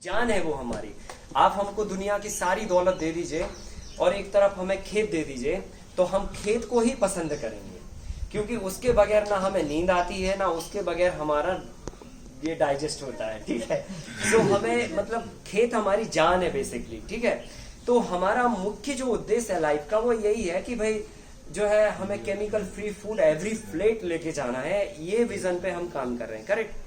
जान है वो हमारी। आप हमको दुनिया की सारी दौलत दे दीजिए और एक तरफ हमें खेत दे दीजिए, तो हम खेत को ही पसंद करेंगे, क्योंकि उसके बगैर ना हमें नींद आती है, ना उसके बगैर हमारा ये डाइजेस्ट होता है, ठीक है। तो हमें मतलब खेत हमारी जान है बेसिकली, ठीक है। तो हमारा मुख्य जो उद्देश्य है लाइफ का वो यही है कि भाई जो है हमें chemical free food every plate लेके जाना है, ये विजन पे हम काम कर रहे हैं, करेक्ट।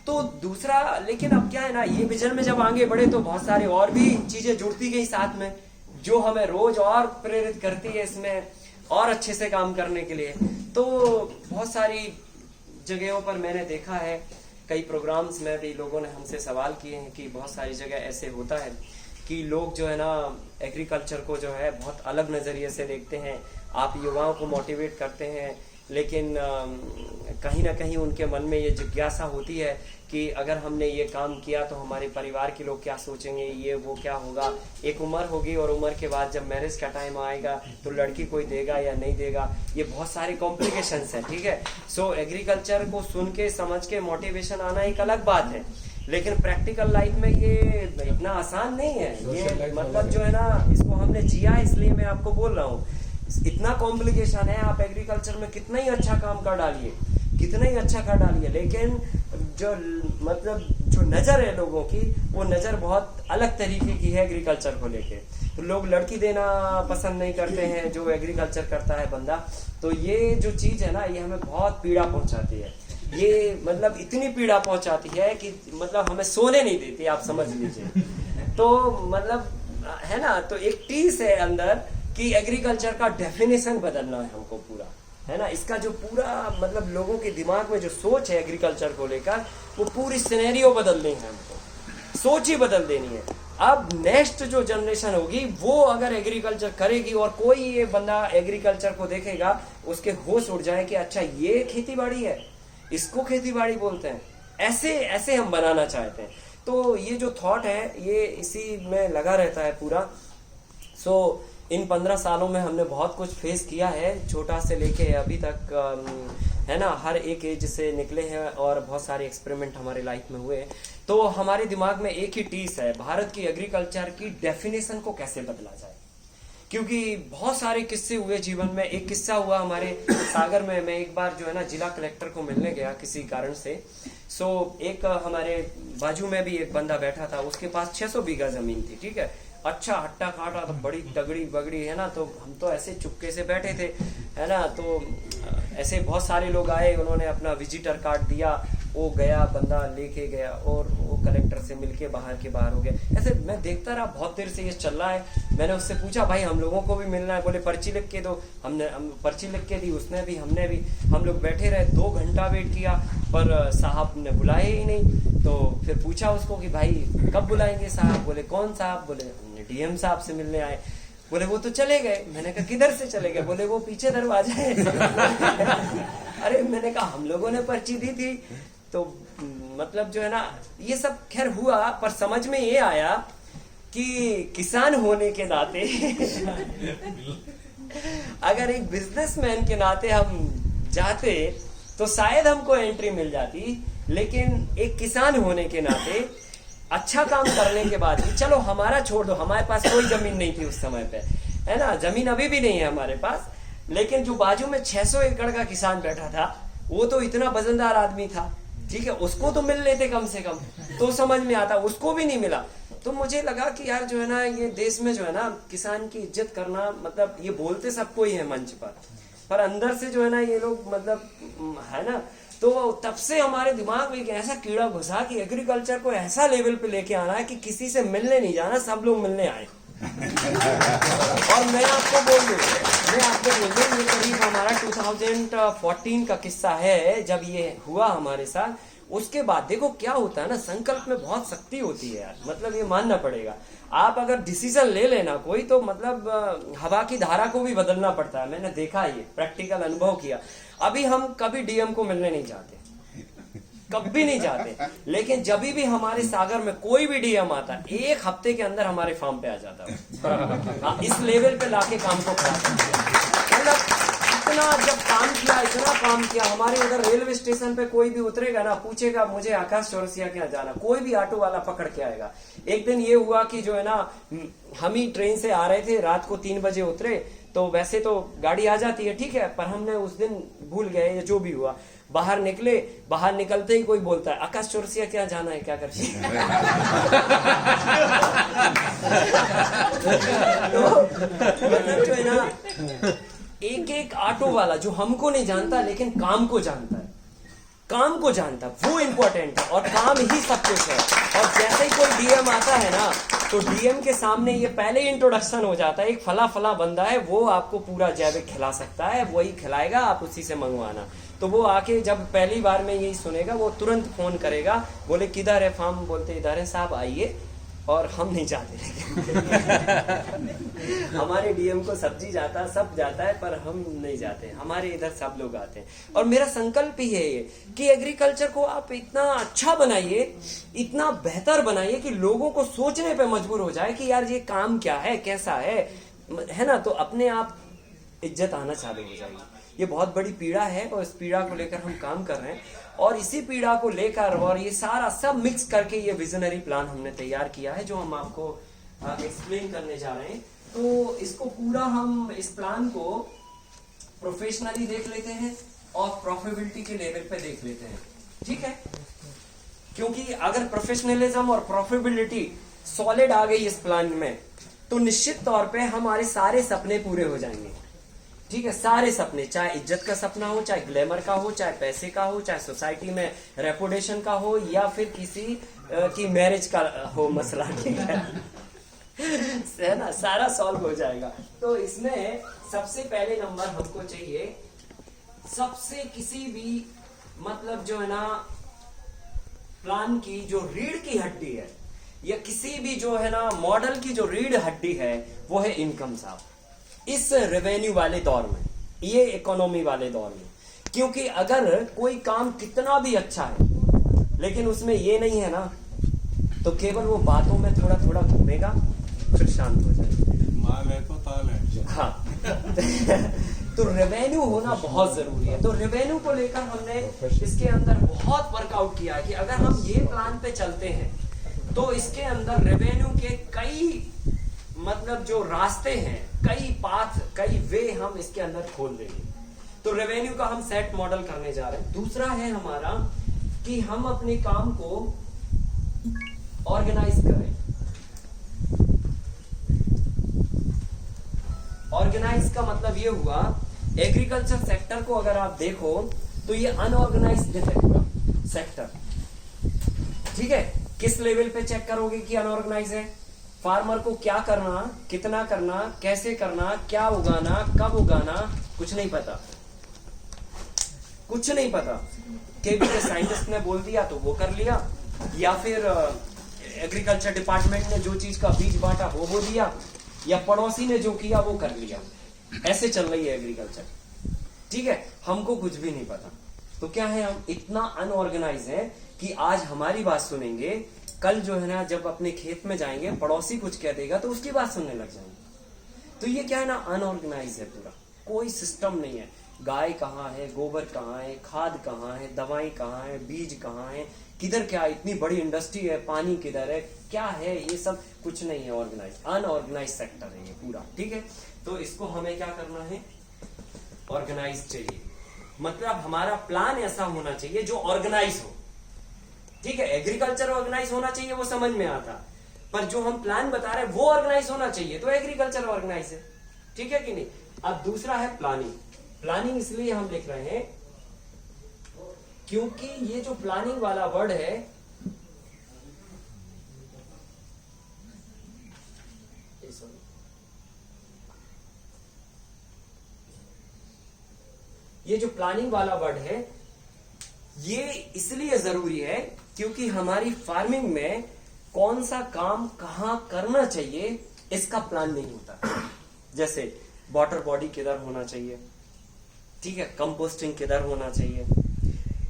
तो दूसरा, लेकिन अब क्या है ना, ये विजन में जब आगे बढ़े तो बहुत सारी और भी चीजें जुड़ती गई साथ में, जो हमें रोज और प्रेरित करती है इसमें और अच्छे से काम करने के लिए। तो बहुत सारी जगहों पर मैंने देखा है, कई प्रोग्राम्स में भी लोगों ने हमसे सवाल किए हैं कि बहुत सारी जगह ऐसे होता है कि लोग जो है ना एग्रीकल्चर को जो है बहुत अलग नजरिए से देखते हैं। आप युवाओं को मोटिवेट करते हैं, लेकिन कहीं ना कहीं उनके मन में ये जिज्ञासा होती है कि अगर हमने ये काम किया तो हमारे परिवार के लोग क्या सोचेंगे, ये वो क्या होगा। एक उम्र होगी और उम्र के बाद जब मैरिज का टाइम आएगा तो लड़की कोई देगा या नहीं देगा, ये बहुत सारे कॉम्प्लिकेशंस हैं, ठीक है। सो एग्रीकल्चर को सुन के समझ के मोटिवेशन आना एक अलग बात है, लेकिन प्रैक्टिकल लाइफ में ये इतना आसान नहीं है। ये मतलब जो है ना, इसको हमने जिया, इसलिए मैं आपको बोल रहा हूँ। इतना कॉम्प्लिकेशन है, आप एग्रीकल्चर में कितना ही अच्छा काम कर डालिए, कितना ही अच्छा कर डालिए, लेकिन जो मतलब जो नजर है लोगों की, वो नजर बहुत अलग तरीके की है एग्रीकल्चर को लेके। तो लोग लड़की देना पसंद नहीं करते हैं जो एग्रीकल्चर करता है बंदा। तो ये जो चीज है ना, ये हमें बहुत पीड़ा पहुंचाती है। ये मतलब इतनी पीड़ा पहुंचाती है कि मतलब हमें सोने नहीं देती, आप समझ लीजिए। तो मतलब है ना, तो एक टीस है अंदर कि एग्रीकल्चर का डेफिनेशन बदलना है हमको पूरा, है ना। इसका जो पूरा मतलब लोगों के दिमाग में जो सोच है एग्रीकल्चर को लेकर, वो पूरी सिनेरियो बदलनी है हमको, सोच ही बदल देनी है। अब नेक्स्ट जो जनरेशन होगी वो अगर एग्रीकल्चर करेगी और कोई ये बंदा एग्रीकल्चर को देखेगा, उसके होश उड़ जाए कि अच्छा ये खेती बाड़ी है, इसको खेती बाड़ी बोलते हैं, ऐसे ऐसे हम बनाना चाहते हैं। तो ये जो थॉट है ये इसी में लगा रहता है पूरा। सो इन 15 सालों में हमने बहुत कुछ फेस किया है, छोटा से लेके अभी तक, है ना, हर एक एज से निकले हैं और बहुत सारे एक्सपेरिमेंट हमारे लाइफ में हुए। तो हमारे दिमाग में एक ही टीस है, भारत की एग्रीकल्चर की डेफिनेशन को कैसे बदला जाए। क्योंकि बहुत सारे किस्से हुए जीवन में। एक किस्सा हुआ हमारे सागर में, मैं एक बार जो है ना जिला कलेक्टर को मिलने गया किसी कारण से। सो एक हमारे बाजू में भी एक बंदा बैठा था, उसके पास 600 बीघा जमीन थी, ठीक है, अच्छा हट्टा काटा, तो बड़ी तगड़ी बगड़ी, है ना। तो हम तो ऐसे चुपके से बैठे थे, है ना। तो ऐसे बहुत सारे लोग आए, उन्होंने अपना विजिटर कार्ड दिया, वो गया बंदा लेके गया और वो कलेक्टर से मिलके बाहर हो गया। ऐसे मैं देखता रहा, बहुत देर से ये चल रहा है। मैंने उससे पूछा भाई हम लोगों को भी मिलना है, बोले पर्ची लिख के दो। हम पर्ची लिख के दी, उसने भी हमने भी। हम लोग बैठे रहे, 2 घंटा वेट किया, पर साहब ने बुलाए ही नहीं। तो फिर पूछा उसको कि भाई कब बुलाएंगे साहब। बोले कौन साहब? बोले हमने डीएम साहब से मिलने आए। बोले वो तो चले गए। मैंने कहा किधर से चले गए? बोले वो पीछे दरवाजा है। अरे मैंने कहा हम लोगों ने पर्ची दी थी। तो मतलब जो है ना, ये सब खैर हुआ, पर समझ में ये आया कि किसान होने के नाते अगर एक बिजनेसमैन के नाते हम जाते तो शायद हमको एंट्री मिल जाती, लेकिन एक किसान होने के नाते अच्छा काम करने के बाद भी, चलो हमारा छोड़ दो, हमारे पास कोई जमीन नहीं थी उस समय पे, है ना, जमीन अभी भी नहीं है हमारे पास, लेकिन जो बाजू में 600 एकड़ का किसान बैठा था, वो तो इतना वजनदार आदमी था, ठीक है, उसको तो मिल लेते कम से कम, तो समझ में आता, उसको भी नहीं मिला। तो मुझे लगा कि यार जो है ना, ये देश में जो है ना, किसान की इज्जत करना, मतलब ये बोलते सबको ही है मंच पर अंदर से जो है ना ये लोग मतलब, है ना। तो तब से हमारे दिमाग में एक ऐसा कीड़ा घुसा कि एग्रीकल्चर को ऐसा लेवल पे लेके आना है कि किसी से मिलने नहीं जाना, सब लोग मिलने आए। और मैं आपको बोल दूं, ये करीब हमारा 2014 का किस्सा है, जब ये हुआ हमारे साथ। उसके बाद देखो क्या होता है ना, संकल्प में बहुत शक्ति होती है यार, मतलब ये मानना पड़ेगा। आप अगर डिसीजन ले लेना कोई, तो मतलब हवा की धारा को भी बदलना पड़ता है। मैंने देखा, ये प्रैक्टिकल अनुभव किया। अभी हम कभी डीएम को मिलने नहीं जाते, कभी नहीं जाते, लेकिन जब भी हमारे सागर में कोई भी डीएम आता है, 1 हफ्ते के अंदर हमारे फार्म पे आ जाता है। इस लेवल पे लाके काम को खड़ा, मतलब इतना जब काम किया, इतना काम किया, हमारे उधर रेलवे स्टेशन पे कोई भी उतरेगा ना, पूछेगा मुझे आकाश चौरसिया क्या जाना, कोई भी ऑटो वाला पकड़ के आएगा। एक दिन ये हुआ कि जो है ना, हम ही ट्रेन से आ रहे थे, रात को 3 बजे उतरे, तो वैसे तो गाड़ी आ जाती है ठीक है, पर हमने उस दिन भूल गए, जो भी हुआ। बाहर निकले, बाहर निकलते ही कोई बोलता है आकाश चौरसिया क्या जाना है, क्या करते तो मतलब जो है ना, एक एक ऑटो वाला जो हमको नहीं जानता लेकिन काम को जानता है, काम को जानता, वो इंपॉर्टेंट है, और काम ही सब कुछ है। और जैसे ही कोई डीएम आता है ना, तो डीएम के सामने ये पहले ही इंट्रोडक्शन हो जाता है, एक फला फला बंदा है, वो आपको पूरा जैविक खिला सकता है, वही खिलाएगा, आप उसी से मंगवाना। तो वो आके जब पहली बार में यही सुनेगा, वो तुरंत फोन करेगा, बोले किधर है फार्म, बोलते इधर है साहब आइए, और हम नहीं जाते हमारे डीएम को सब्जी जाता, सब जाता है, पर हम नहीं जाते, हमारे इधर सब लोग आते हैं। और मेरा संकल्प ही है ये कि एग्रीकल्चर को आप इतना अच्छा बनाइए, इतना बेहतर बनाइए कि लोगों को सोचने पे मजबूर हो जाए कि यार ये काम क्या है, कैसा है ना, तो अपने आप इज्जत आना चालू हो जाएगी। ये बहुत बड़ी पीड़ा है, और इस पीड़ा को लेकर हम काम कर रहे हैं, और इसी पीड़ा को लेकर और ये सारा सब मिक्स करके ये विजनरी प्लान हमने तैयार किया है, जो हम आपको एक्सप्लेन करने जा रहे हैं। तो इसको पूरा हम इस प्लान को प्रोफेशनली देख लेते हैं और प्रॉफिटेबिलिटी के लेवल पे देख लेते हैं, ठीक है? क्योंकि अगर प्रोफेशनलिज्म और प्रॉफिटेबिलिटी सॉलिड आ गई इस प्लान में, तो निश्चित तौर पे हमारे सारे सपने पूरे हो जाएंगे, ठीक है? सारे सपने, चाहे इज्जत का सपना हो, चाहे ग्लैमर का हो, चाहे पैसे का हो, चाहे सोसाइटी में रेपुटेशन का हो, या फिर किसी की मैरिज का हो मसला, ठीक है ना, सारा सॉल्व हो जाएगा। तो इसमें सबसे पहले नंबर हमको चाहिए, सबसे किसी भी मतलब जो है ना प्लान की जो रीढ़ की हड्डी है, या किसी भी जो है ना मॉडल की जो रीढ़ हड्डी है, वो है इनकम साहब। इस रेवेन्यू वाले दौर में, ये इकोनॉमी वाले दौर में, क्योंकि अगर कोई काम कितना भी अच्छा है लेकिन उसमें ये नहीं है ना, तो केवल वो बातों में थोड़ा थोड़ा घूमेगा, फिर शांत हो जाएगा। माल है तो ताल है। हाँ तो रेवेन्यू होना बहुत जरूरी है। तो रेवेन्यू को लेकर हमने इसके अंदर बहुत वर्कआउट किया है कि अगर हम ये प्लान पे चलते हैं तो इसके अंदर रेवेन्यू के कई मतलब जो रास्ते हैं, कई पाथ, कई वे हम इसके अंदर खोल देंगे। तो रेवेन्यू का हम सेट मॉडल करने जा रहे हैं। दूसरा है हमारा कि हम अपने काम को ऑर्गेनाइज करें। ऑर्गेनाइज का मतलब ये हुआ, एग्रीकल्चर सेक्टर को अगर आप देखो तो ये अनऑर्गेनाइज्ड है पूरा सेक्टर, ठीक है? किस लेवल पे चेक करोगे कि अनऑर्गेनाइज है? फार्मर को क्या करना, कितना करना, कैसे करना, क्या उगाना, कब उगाना, कुछ नहीं पता, कुछ नहीं पता। केबी के साइंटिस्ट ने बोल दिया तो वो कर लिया, या फिर एग्रीकल्चर डिपार्टमेंट ने जो चीज का बीज बांटा वो दिया, या पड़ोसी ने जो किया वो कर लिया। ऐसे चल रही है एग्रीकल्चर, ठीक है? हमको कुछ भी नहीं पता। तो क्या है, हम इतना अनऑर्गेनाइज है कि आज हमारी बात सुनेंगे, कल जो है ना जब अपने खेत में जाएंगे पड़ोसी कुछ कह देगा तो उसकी बात सुनने लग जाएंगे। तो ये क्या है ना, अनऑर्गेनाइज है पूरा, कोई सिस्टम नहीं है। गाय कहाँ है, गोबर कहाँ है, खाद कहाँ है, दवाई कहाँ है, बीज कहाँ है, किधर क्या, इतनी बड़ी इंडस्ट्री है, पानी किधर है, क्या है, ये सब कुछ नहीं है। ऑर्गेनाइज, अनऑर्गेनाइज सेक्टर है ये पूरा, ठीक है? तो इसको हमें क्या करना है, ऑर्गेनाइज चाहिए। मतलब हमारा प्लान ऐसा होना चाहिए जो ऑर्गेनाइज हो, ठीक है? एग्रीकल्चर ऑर्गेनाइज होना चाहिए, वो समझ में आता, पर जो हम प्लान बता रहे हैं वो ऑर्गेनाइज होना चाहिए, तो एग्रीकल्चर ऑर्गेनाइज है, ठीक है कि नहीं? अब दूसरा है प्लानिंग। प्लानिंग इसलिए हम लिख रहे हैं क्योंकि ये जो प्लानिंग वाला वर्ड है, ये जो प्लानिंग वाला वर्ड है ये इसलिए जरूरी है क्योंकि हमारी फार्मिंग में कौन सा काम कहां करना चाहिए इसका प्लान नहीं होता। जैसे वाटर बॉडी किधर होना चाहिए, ठीक है, कंपोस्टिंग किधर होना चाहिए,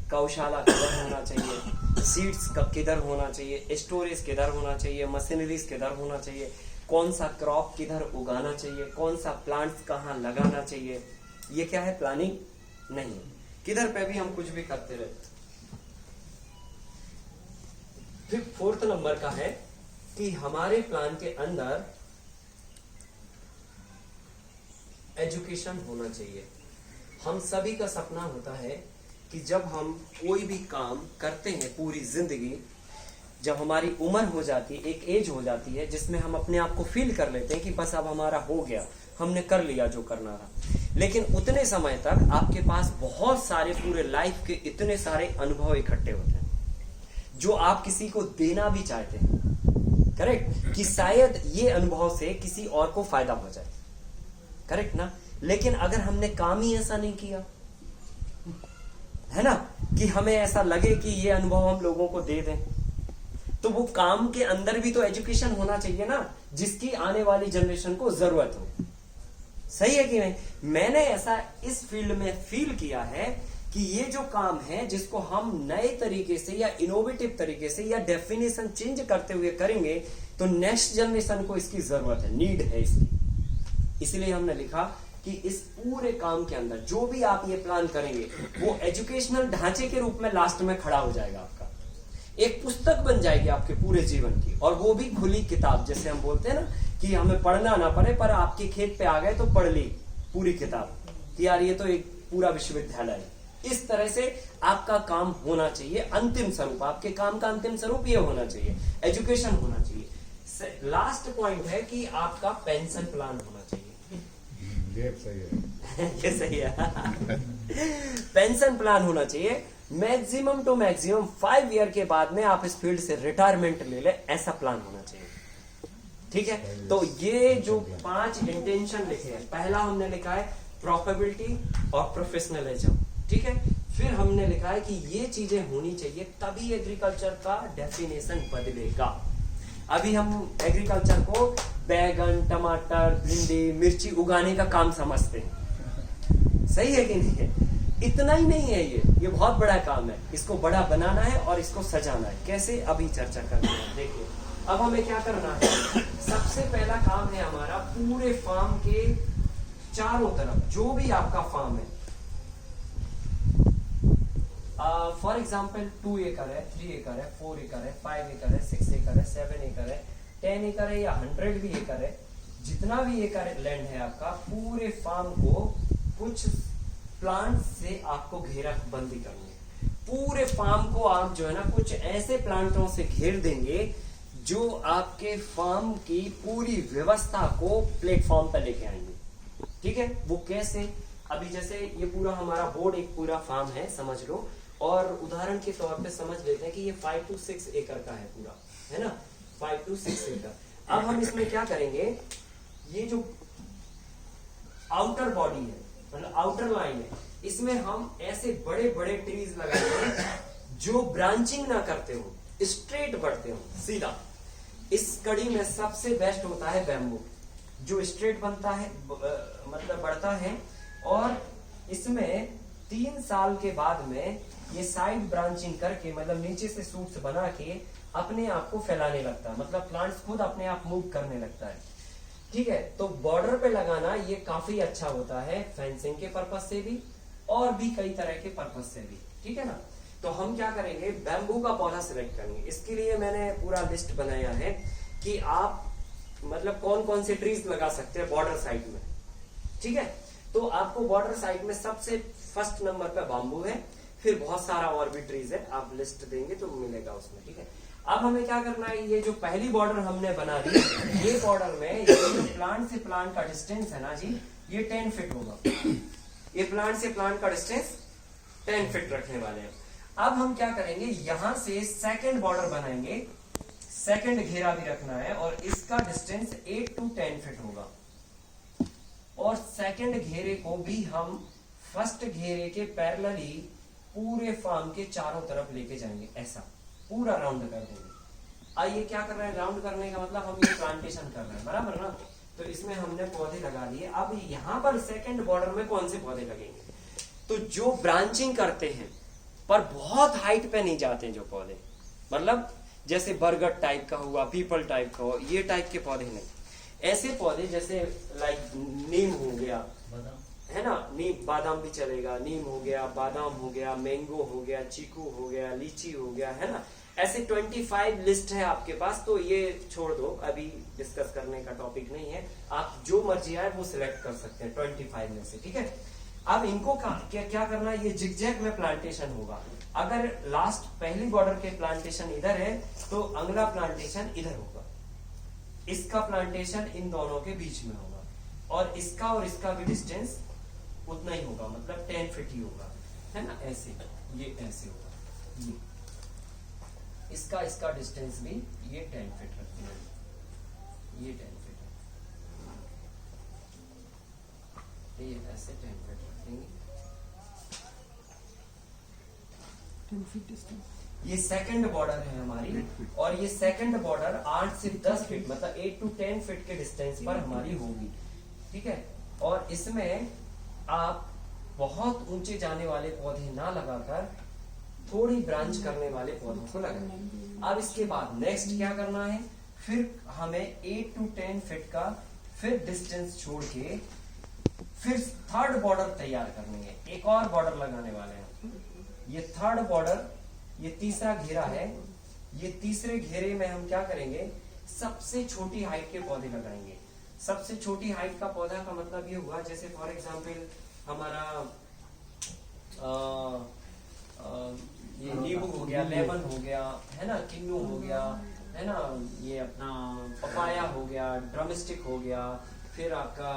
गौशाला किधर होना चाहिए, सीड्स किधर होना चाहिए, स्टोरेज किधर होना चाहिए, मशीनरीज किधर होना चाहिए, कौन सा क्रॉप किधर उगाना चाहिए, कौन सा प्लांट्स कहाँ लगाना चाहिए, ये क्या है? प्लानिंग नहीं है। किधर पे भी हम कुछ भी करते रहते। फिर फोर्थ नंबर का है कि हमारे प्लान के अंदर एजुकेशन होना चाहिए। हम सभी का सपना होता है कि जब हम कोई भी काम करते हैं पूरी जिंदगी, जब हमारी उम्र हो जाती है, एक एज हो जाती है जिसमें हम अपने आप को फील कर लेते हैं कि बस अब हमारा हो गया, हमने कर लिया जो करना था। लेकिन उतने समय तक आपके पास बहुत सारे पूरे लाइफ के इतने सारे अनुभव इकट्ठे होते हैं जो आप किसी को देना भी चाहते हैं, करेक्ट, कि शायद ये अनुभव से किसी और को फायदा हो जाए, करेक्ट ना। लेकिन अगर हमने काम ही ऐसा नहीं किया, है ना, कि हमें ऐसा लगे कि ये अनुभव हम लोगों को दे दें, तो वो काम के अंदर भी तो एजुकेशन होना चाहिए ना, जिसकी आने वाली जनरेशन को जरूरत हो। सही है कि नहीं? मैंने ऐसा इस फील्ड में फील किया है कि ये जो काम है जिसको हम नए तरीके से या इनोवेटिव तरीके से या डेफिनेशन चेंज करते हुए करेंगे, तो नेक्स्ट जनरेशन को इसकी जरूरत है, नीड है इसकी। इसलिए हमने लिखा कि इस पूरे काम के अंदर जो भी आप ये प्लान करेंगे वो एजुकेशनल ढांचे के रूप में लास्ट में खड़ा हो जाएगा। आपका एक पुस्तक बन जाएगी आपके पूरे जीवन की, और वो भी खुली किताब, जैसे हम बोलते हैं ना कि हमें पढ़ना ना पड़े, पर आपके खेत पे आ गए तो पढ़ ली पूरी किताब कि यार ये तो एक पूरा विश्वविद्यालय है। इस तरह से आपका काम होना चाहिए। अंतिम स्वरूप, आपके काम का अंतिम स्वरूप ये होना चाहिए, एजुकेशन होना चाहिए। लास्ट पॉइंट है कि आपका पेंशन प्लान होना चाहिए। ये सही है। ये सही है। पेंशन प्लान होना चाहिए। मैक्सिमम टू मैक्सिमम 5 ईयर के बाद में आप इस फील्ड से रिटायरमेंट ले ले, ऐसा प्लान होना चाहिए। ठीक है, तो ये जो 5 इंटेंशन लिखे हैं, पहला हमने लिखा है प्रॉफिटेबिलिटी और प्रोफेशनलिज्म। ठीक है, फिर हमने लिखा है कि ये चीजें होनी चाहिए, तभी एग्रीकल्चर का डेफिनेशन बदलेगा। अभी हम एग्रीकल्चर को बैगन, टमाटर, भिंडी, मिर्ची उगाने का काम समझते हैं। सही है कि नहीं है? इतना ही नहीं है, ये बहुत बड़ा काम है। इसको बड़ा बनाना है और इसको सजाना है। कैसे? अभी चर्चा करते हैं। देखिए, अब हमें क्या करना है। सबसे पहला काम है हमारा पूरे फार्म के चारों तरफ, जो भी आपका फार्म है, फॉर एग्जाम्पल 2 एकड़ है, 3 एकड़ है, 4 एकड़ है, 5 एकड़ है, 6 एकड़ है, 7 एकड़ है, 10 एकड़ है या 100 भी एकड़ है, जितना भी एकड़ लैंड है आपका, पूरे फार्म को कुछ प्लांट से आपको घेराबंदी करनी है। पूरे फार्म को आप जो है ना कुछ ऐसे प्लांटों से घेर देंगे जो आपके फार्म की पूरी व्यवस्था को प्लेटफॉर्म पर लेके आएंगे। ठीक है, वो कैसे? अभी जैसे ये पूरा हमारा बोर्ड एक पूरा फार्म है, समझ लो, और उदाहरण के तौर पे समझ लेते हैं कि ये 5 to 6 एकड़ का है पूरा, है ना, 5 to 6 एकड़। अब हम इसमें क्या करेंगे, ये जो आउटर बॉडी है, मतलब आउटर लाइन है, इसमें हम ऐसे बड़े बड़े ट्रीज लगाएंगे जो ब्रांचिंग ना करते हो, स्ट्रेट बढ़ते हो सीधा। इस कड़ी में सबसे बेस्ट होता है बैम्बू, जो स्ट्रेट बनता है, मतलब बढ़ता है, और इसमें 3 साल के बाद में ये साइड ब्रांचिंग करके, मतलब नीचे से सूट्स बना के अपने आप को फैलाने लगता है, मतलब प्लांट्स खुद अपने आप मूव करने लगता है। ठीक है, तो बॉर्डर पे लगाना ये काफी अच्छा होता है, फेंसिंग के पर्पज से भी और भी कई तरह के पर्पज से भी। ठीक है ना, तो हम क्या करेंगे, बैम्बू का पौधा सिलेक्ट करेंगे। इसके लिए मैंने पूरा लिस्ट बनाया है कि आप मतलब कौन कौन से ट्रीज लगा सकते हैं बॉर्डर साइड में। ठीक है, तो आपको बॉर्डर साइड में सबसे फर्स्ट नंबर पे बैम्बू है, फिर बहुत सारा और भी ट्रीज है, आप लिस्ट देंगे तो मिलेगा उसमें। ठीक है, अब हमें क्या करना है, ये जो पहली बॉर्डर हमने बना दी, ये बॉर्डर में ये जो प्लांट से प्लांट का डिस्टेंस है ना जी, ये 10 फीट होगा। ये प्लांट से प्लांट का डिस्टेंस 10 फीट रखने वाले हैं। अब हम क्या करेंगे, यहां से सेकंड बॉर्डर बनाएंगे, सेकंड घेरा भी रखना है, और इसका डिस्टेंस 8 to 10 फीट होगा। और सेकंड घेरे को भी हम फर्स्ट घेरे के पैरेलली पूरे फार्म के चारों तरफ लेके जाएंगे, ऐसा पूरा राउंड कर देंगे। आइए क्या कर रहे हैं, राउंड करने का मतलब हम ये प्लांटेशन कर रहे हैं, बराबर ना। तो इसमें हमने पौधे लगा दिए। अब यहाँ पर सेकंड बॉर्डर में कौन से पौधे लगेंगे, तो जो ब्रांचिंग करते हैं पर बहुत हाइट पे नहीं जाते हैं जो पौधे, मतलब जैसे बरगद टाइप का हुआ, पीपल टाइप का हुआ, ये टाइप के पौधे नहीं। ऐसे पौधे जैसे लाइक नीम हो गया, है ना, नीम बादाम भी चलेगा, नीम हो गया, बादाम हो गया, मैंगो हो गया, चीकू हो गया, लीची हो गया, है ना। ऐसे 25 लिस्ट है आपके पास, तो ये छोड़ दो, अभी डिस्कस करने का टॉपिक नहीं है। आप जो मर्जी आए वो सिलेक्ट कर सकते हैं 25 में से, ठीक है। अब इनको क्या करना है, ये जिगजैग में प्लांटेशन होगा। अगर लास्ट पहली बॉर्डर के प्लांटेशन इधर है तो अगला प्लांटेशन इधर होगा, इसका प्लांटेशन इन दोनों के बीच में होगा, और इसका भी डिस्टेंस उतना ही होगा, मतलब 10 फीट ही होगा, है ना। ऐसे ये ऐसे होगा, ये इसका डिस्टेंस भी ये 10 फीट रखते हैं, ये 10 फीट है, ये ऐसे 10 फीट रखेंगे। ये सेकंड बॉर्डर है हमारी, और ये सेकंड बॉर्डर 8 से 10 फीट मतलब 8 to 10 फीट के डिस्टेंस पर हमारी होगी, ठीक है। और इसमें आप बहुत ऊंचे जाने वाले पौधे ना लगाकर थोड़ी ब्रांच करने वाले पौधों को लगाएं। अब इसके बाद नेक्स्ट क्या करना है, फिर हमें 8 to 10 फीट का फिर डिस्टेंस छोड़ के फिर थर्ड बॉर्डर तैयार करनी है, एक और बॉर्डर लगाने वाले हैं। ये थर्ड बॉर्डर, ये तीसरा घेरा है, ये तीसरे घेरे में हम क्या करेंगे, सबसे छोटी हाइट के पौधे लगाएंगे। सबसे छोटी हाइट का पौधा का मतलब ये हुआ, जैसे फॉर एग्जांपल हमारा ये नींबू हो गया, लेमन हो गया, है ना, किन्नू हो गया, है ना, ये अपना पपाया हो गया, ड्रमस्टिक हो गया, फिर आपका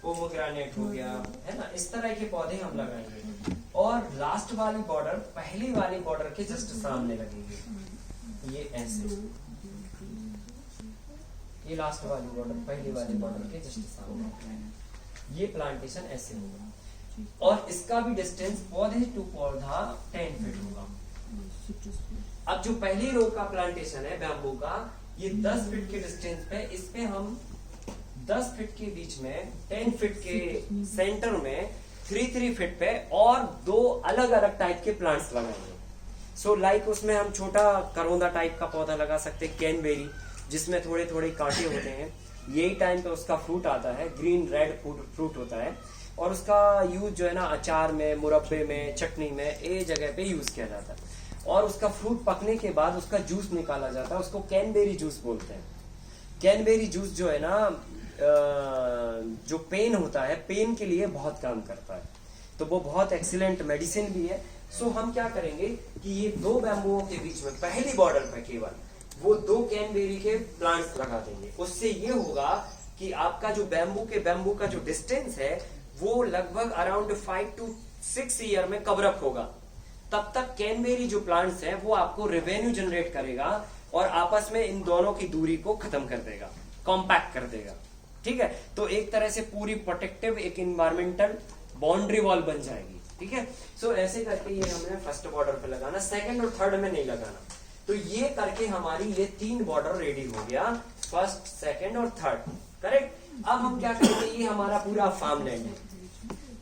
पोमोग्रेनेट हो गया, है ना। इस तरह के पौधे हम लगाएंगे, और लास्ट वाली बॉर्डर पहली वाली बॉर्डर के जस्ट सामने लगेगी, ये ऐसे, ये लास्ट वाली बॉर्डर पहली वाली बॉर्डर के जस्ट सामने, ये प्लांटेशन ऐसे होगा। और इसका भी डिस्टेंस पौधे टू पौधा 10 फीट होगा। अब जो पहली रो का प्लांटेशन है बैम्बू का, ये 10 फीट के डिस्टेंस पे, इस पे हम 10 फीट के बीच में 10 फीट के सेंटर में 3 फीट पे और 2 अलग अलग टाइप के प्लांट्स लगाएंगे। सो लाइक उसमें हम छोटा करौंदा टाइप का पौधा लगा सकते हैं, कैनबेरी, जिसमें थोड़े थोड़े कांटे होते हैं, यही टाइम पे उसका फ्रूट आता है, ग्रीन रेड फ्रूट होता है, और उसका यूज जो है ना अचार में, मुरब्बे में, चटनी में, ये जगह पे यूज किया जाता है। और उसका फ्रूट पकने के बाद उसका जूस निकाला जाता है, उसको कैनबेरी जूस बोलते हैं। कैनबेरी जूस जो है ना, जो पेन होता है, पेन के लिए बहुत काम करता है, तो वो बहुत एक्सीलेंट मेडिसिन भी है। सो हम क्या करेंगे कि ये 2 बैम्बुओं के बीच में पहली बॉर्डर पे केवल वो 2 कैनबेरी के प्लांट्स लगा देंगे। उससे ये होगा कि आपका जो बैम्बू का जो डिस्टेंस है वो लगभग अराउंड 5 to 6 ईयर में कवर अप होगा। तब तक कैनबेरी जो प्लांट्स है वो आपको रेवेन्यू जनरेट करेगा और आपस में इन दोनों की दूरी को खत्म कर देगा, कॉम्पैक्ट कर देगा, ठीक है। तो एक तरह से पूरी प्रोटेक्टिव एक इन्वायरमेंटल बाउंड्री वॉल बन जाएगी, ठीक है। सो ऐसे करके ये हमें फर्स्ट बॉर्डर पे लगाना, सेकंड और थर्ड में नहीं लगाना। तो ये करके हमारी ये 3 बॉर्डर रेडी हो गया, फर्स्ट, सेकंड और थर्ड, करेक्ट। अब हम क्या करेंगे, ये हमारा पूरा फार्म लैंड है।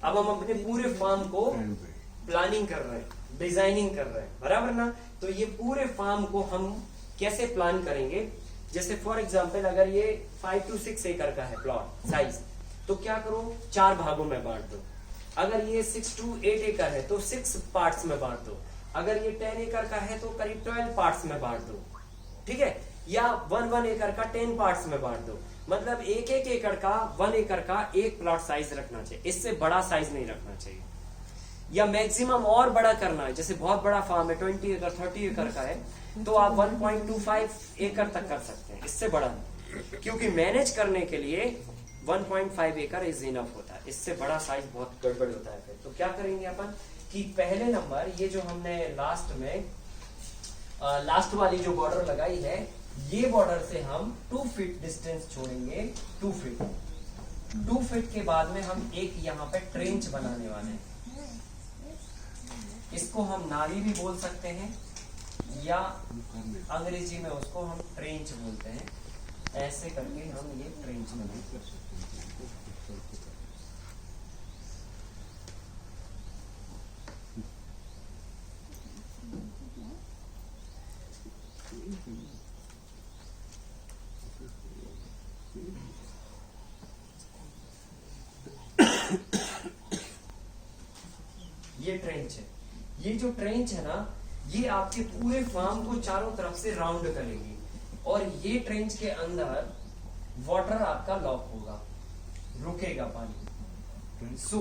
अब हम अपने पूरे फार्म को प्लानिंग कर रहे हैं, डिजाइनिंग कर रहे हैं, बराबर ना। तो ये पूरे फार्म को हम कैसे प्लान करेंगे, जैसे फॉर एग्जांपल अगर ये 5 to 6 एकड़ का है प्लॉट साइज, तो क्या करो 4 भागों में बांट दो। अगर ये 6 to 8 एकड़ है तो 6 पार्ट्स में बांट दो। अगर ये 10 एकड़ का है तो करीब 12 पार्ट्स में बांट दो, ठीक है। या 1 एकड़ का 10 पार्ट्स में बांट दो। मतलब 1 एकड़ का 1 एकड़ का एक प्लॉट साइज रखना चाहिए, इससे बड़ा साइज नहीं रखना चाहिए। या मैक्सिमम और बड़ा करना है, जैसे बहुत बड़ा फार्म है 20 एकड़ 30 एकड़ का है, तो आप 1.25 एकड़ तक कर सकते हैं, इससे बड़ा नहीं। क्योंकि मैनेज करने के लिए 1.5 एकड़ इज इनफ होता है, इससे बड़ा साइज बहुत गड़बड़ होता है। फिर तो क्या करेंगे अपन कि पहले नंबर ये जो हमने लास्ट में लास्ट वाली जो बॉर्डर लगाई है, ये बॉर्डर से हम 2 फीट डिस्टेंस छोड़ेंगे, 2 फीट। 2 फीट के बाद में हम एक यहाँ पे ट्रेंच बनाने वाले हैं। इसको हम नाली भी बोल सकते हैं या अंग्रेजी में उसको हम ट्रेंच बोलते हैं। ऐसे करके हम ये ट्रेंच बनाएंगे। ट्रेंच है। ये जो ट्रेंच है ना, ये आपके पूरे फार्म को चारों तरफ से राउंड करेगी और ये ट्रेंच के अंदर वाटर आपका लॉक होगा, रुकेगा पानी। सो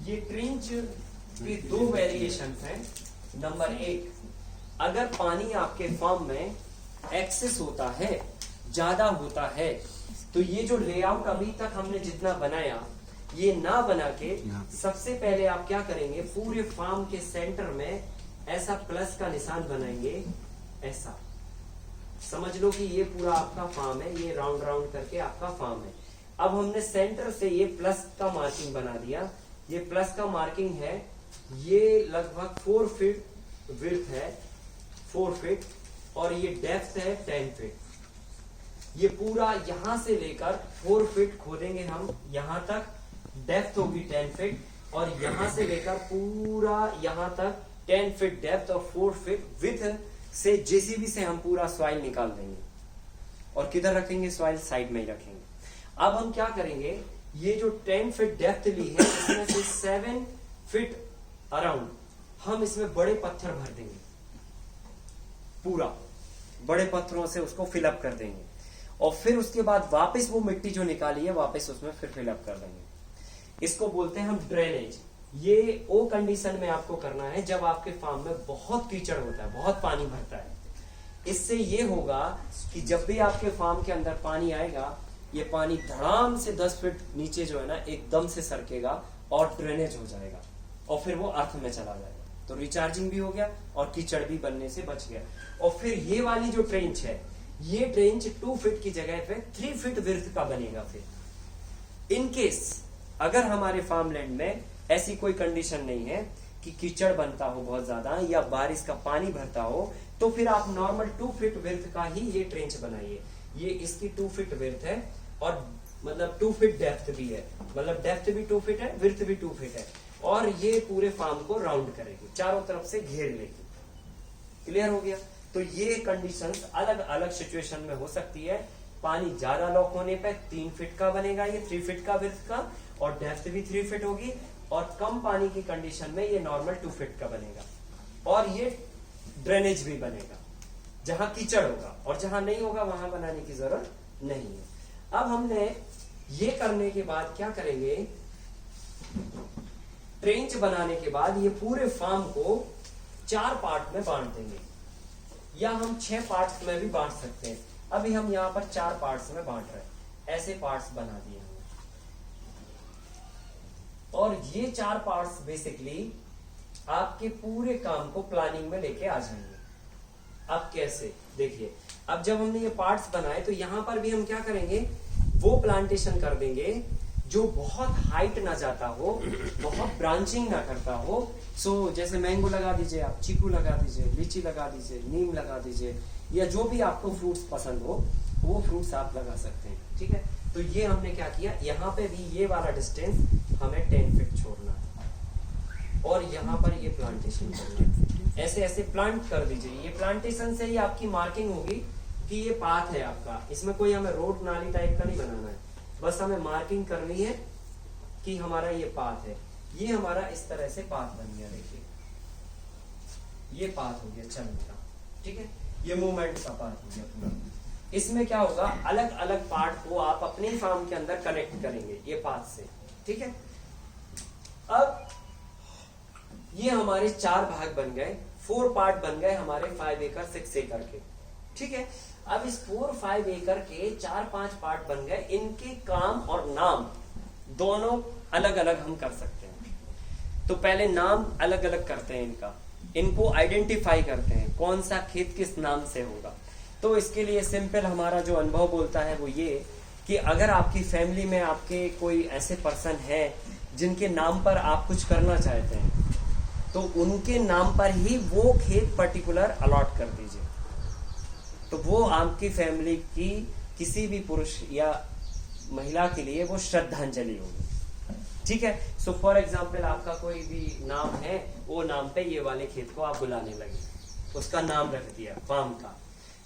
ये ट्रेंच के दो वेरिएशन हैं। नंबर एक, अगर पानी आपके फार्म में एक्सेस होता है, ज्यादा होता है, तो ये जो लेआउट अभी तक हमने जितना बनाया ये ना बना के सबसे पहले आप क्या करेंगे, पूरे फार्म के सेंटर में ऐसा प्लस का निशान बनाएंगे। ऐसा समझ लो कि ये पूरा आपका फार्म है, ये राउंड राउंड करके आपका फार्म है। अब हमने सेंटर से ये प्लस का मार्किंग बना दिया। ये प्लस का मार्किंग है, ये लगभग 4 फीट विड्थ है, 4 फीट, और ये डेप्थ है 10 फीट। ये पूरा यहां से लेकर 4 फीट खोदेंगे हम, यहां तक डेप्थ होगी 10 फीट, और यहां से लेकर पूरा यहां तक 10 फीट डेप्थ और 4 फीट विड्थ से जेसीबी से हम पूरा सॉइल निकाल देंगे। और किधर रखेंगे? सॉइल साइड में ही रखेंगे। अब हम क्या करेंगे, ये जो 10 फीट डेप्थ ली है इसमें से 7 फीट अराउंड हम इसमें बड़े पत्थर भर देंगे, पूरा बड़े पत्थरों से उसको फिलअप कर देंगे, और फिर उसके बाद वापस वो मिट्टी जो निकाली है वापस उसमें फिर फिलअप कर देंगे। इसको बोलते हैं हम ड्रेनेज। ये ओ कंडीशन में आपको करना है जब आपके फार्म में बहुत कीचड़ होता है, बहुत पानी भरता है। इससे ये होगा कि जब भी आपके फार्म के अंदर पानी आएगा, ये पानी धड़ाम से 10 फीट नीचे जो है ना एकदम से सरकेगा और ड्रेनेज हो जाएगा, और फिर वो अर्थ में चला जाएगा। तो रिचार्जिंग भी हो गया और कीचड़ भी बनने से बच गया। और फिर ये वाली जो ट्रेंच है, ये ट्रेंच 2 फीट की जगह पे 3 फीट विड्थ का बनेगा। फिर इन केस अगर हमारे फार्म लैंड में ऐसी कोई कंडीशन नहीं है कि कीचड़ बनता हो बहुत ज्यादा या बारिश का पानी भरता हो, तो फिर आप नॉर्मल 2 फीट विड्थ का ही ये ट्रेंच बनाइए। ये इसकी 2 फीट विड्थ है और मतलब 2 फीट डेप्थ भी है, मतलब डेप्थ भी 2 फीट है, विड्थ भी 2 फीट है, और ये पूरे फार्म को राउंड करेगी, चारों तरफ से घेर लेगी। क्लियर हो गया? तो ये कंडीशंस अलग अलग सिचुएशन में हो सकती है। पानी ज्यादा लॉक होने पे 3 फीट का बनेगा, ये 3 फीट का विड्थ का, और डेप्थ भी 3 फीट होगी, और कम पानी की कंडीशन में ये नॉर्मल 2 फीट का बनेगा। और ये ड्रेनेज भी बनेगा जहां कीचड़ होगा, और जहां नहीं होगा वहां बनाने की जरूरत नहीं है। अब हमने ये करने के बाद क्या करेंगे, ट्रेंच बनाने के बाद ये पूरे फार्म को 4 पार्ट में बांट देंगे, या हम 6 पार्ट्स में भी बांट सकते हैं। अभी हम यहाँ पर 4 पार्ट्स में बांट रहे हैं, ऐसे पार्ट्स बना दिए हमने। और ये 4 पार्ट्स बेसिकली आपके पूरे काम को प्लानिंग में लेके आ जाएंगे। अब कैसे, देखिए, अब जब हमने ये पार्ट्स बनाए तो यहां पर भी हम क्या करेंगे, वो प्लांटेशन कर देंगे जो बहुत हाइट ना जाता हो, बहुत ब्रांचिंग ना करता हो। सो जैसे मैंगो लगा दीजिए आप, चीकू लगा दीजिए, लीची लगा दीजिए, नीम लगा दीजिए, या जो भी आपको फ्रूट्स पसंद हो वो फ्रूट्स आप लगा सकते हैं। ठीक है, तो ये हमने क्या किया, यहाँ पे भी ये वाला डिस्टेंस हमें 10 फीट छोड़ना है, और यहाँ पर ये प्लांटेशन करना है। ऐसे ऐसे प्लांट कर दीजिए। ये प्लांटेशन से ही आपकी मार्किंग होगी कि ये पाथ है आपका। इसमें कोई हमें रोड नाली टाइप का नहीं बनाना है, बस हमें मार्किंग करनी है कि हमारा ये पाथ है। ये हमारा इस तरह से पाथ बन गया, देखिए ये पाथ हो गया चलने का। ठीक है, ये मूवमेंट का पाथ हो गया पूरा। इसमें क्या होगा, अलग अलग पार्ट को आप अपने फार्म के अंदर कनेक्ट करेंगे ये पाथ से। ठीक है, अब ये हमारे 4 भाग बन गए, 4 पार्ट बन गए हमारे 5 एकड़ 6 एकड़ के। ठीक है, अब इस 4-5 एकड़ के 4-5 पार्ट बन गए। इनके काम और नाम दोनों अलग अलग हम कर सकते हैं। तो पहले नाम अलग अलग करते हैं इनका, इनको आइडेंटिफाई करते हैं कौन सा खेत किस नाम से होगा। तो इसके लिए सिंपल हमारा जो अनुभव बोलता है वो ये कि अगर आपकी फैमिली में आपके कोई ऐसे पर्सन है जिनके नाम पर आप कुछ करना चाहते हैं, तो उनके नाम पर ही वो खेत पर्टिकुलर अलॉट कर दीजिए। तो वो आपकी फैमिली की किसी भी पुरुष या महिला के लिए वो श्रद्धांजलि होगी। ठीक है, सो फॉर एग्जाम्पल आपका कोई भी नाम है, वो नाम पे ये वाले खेत को आप बुलाने लगे, उसका नाम रख दिया फार्म का।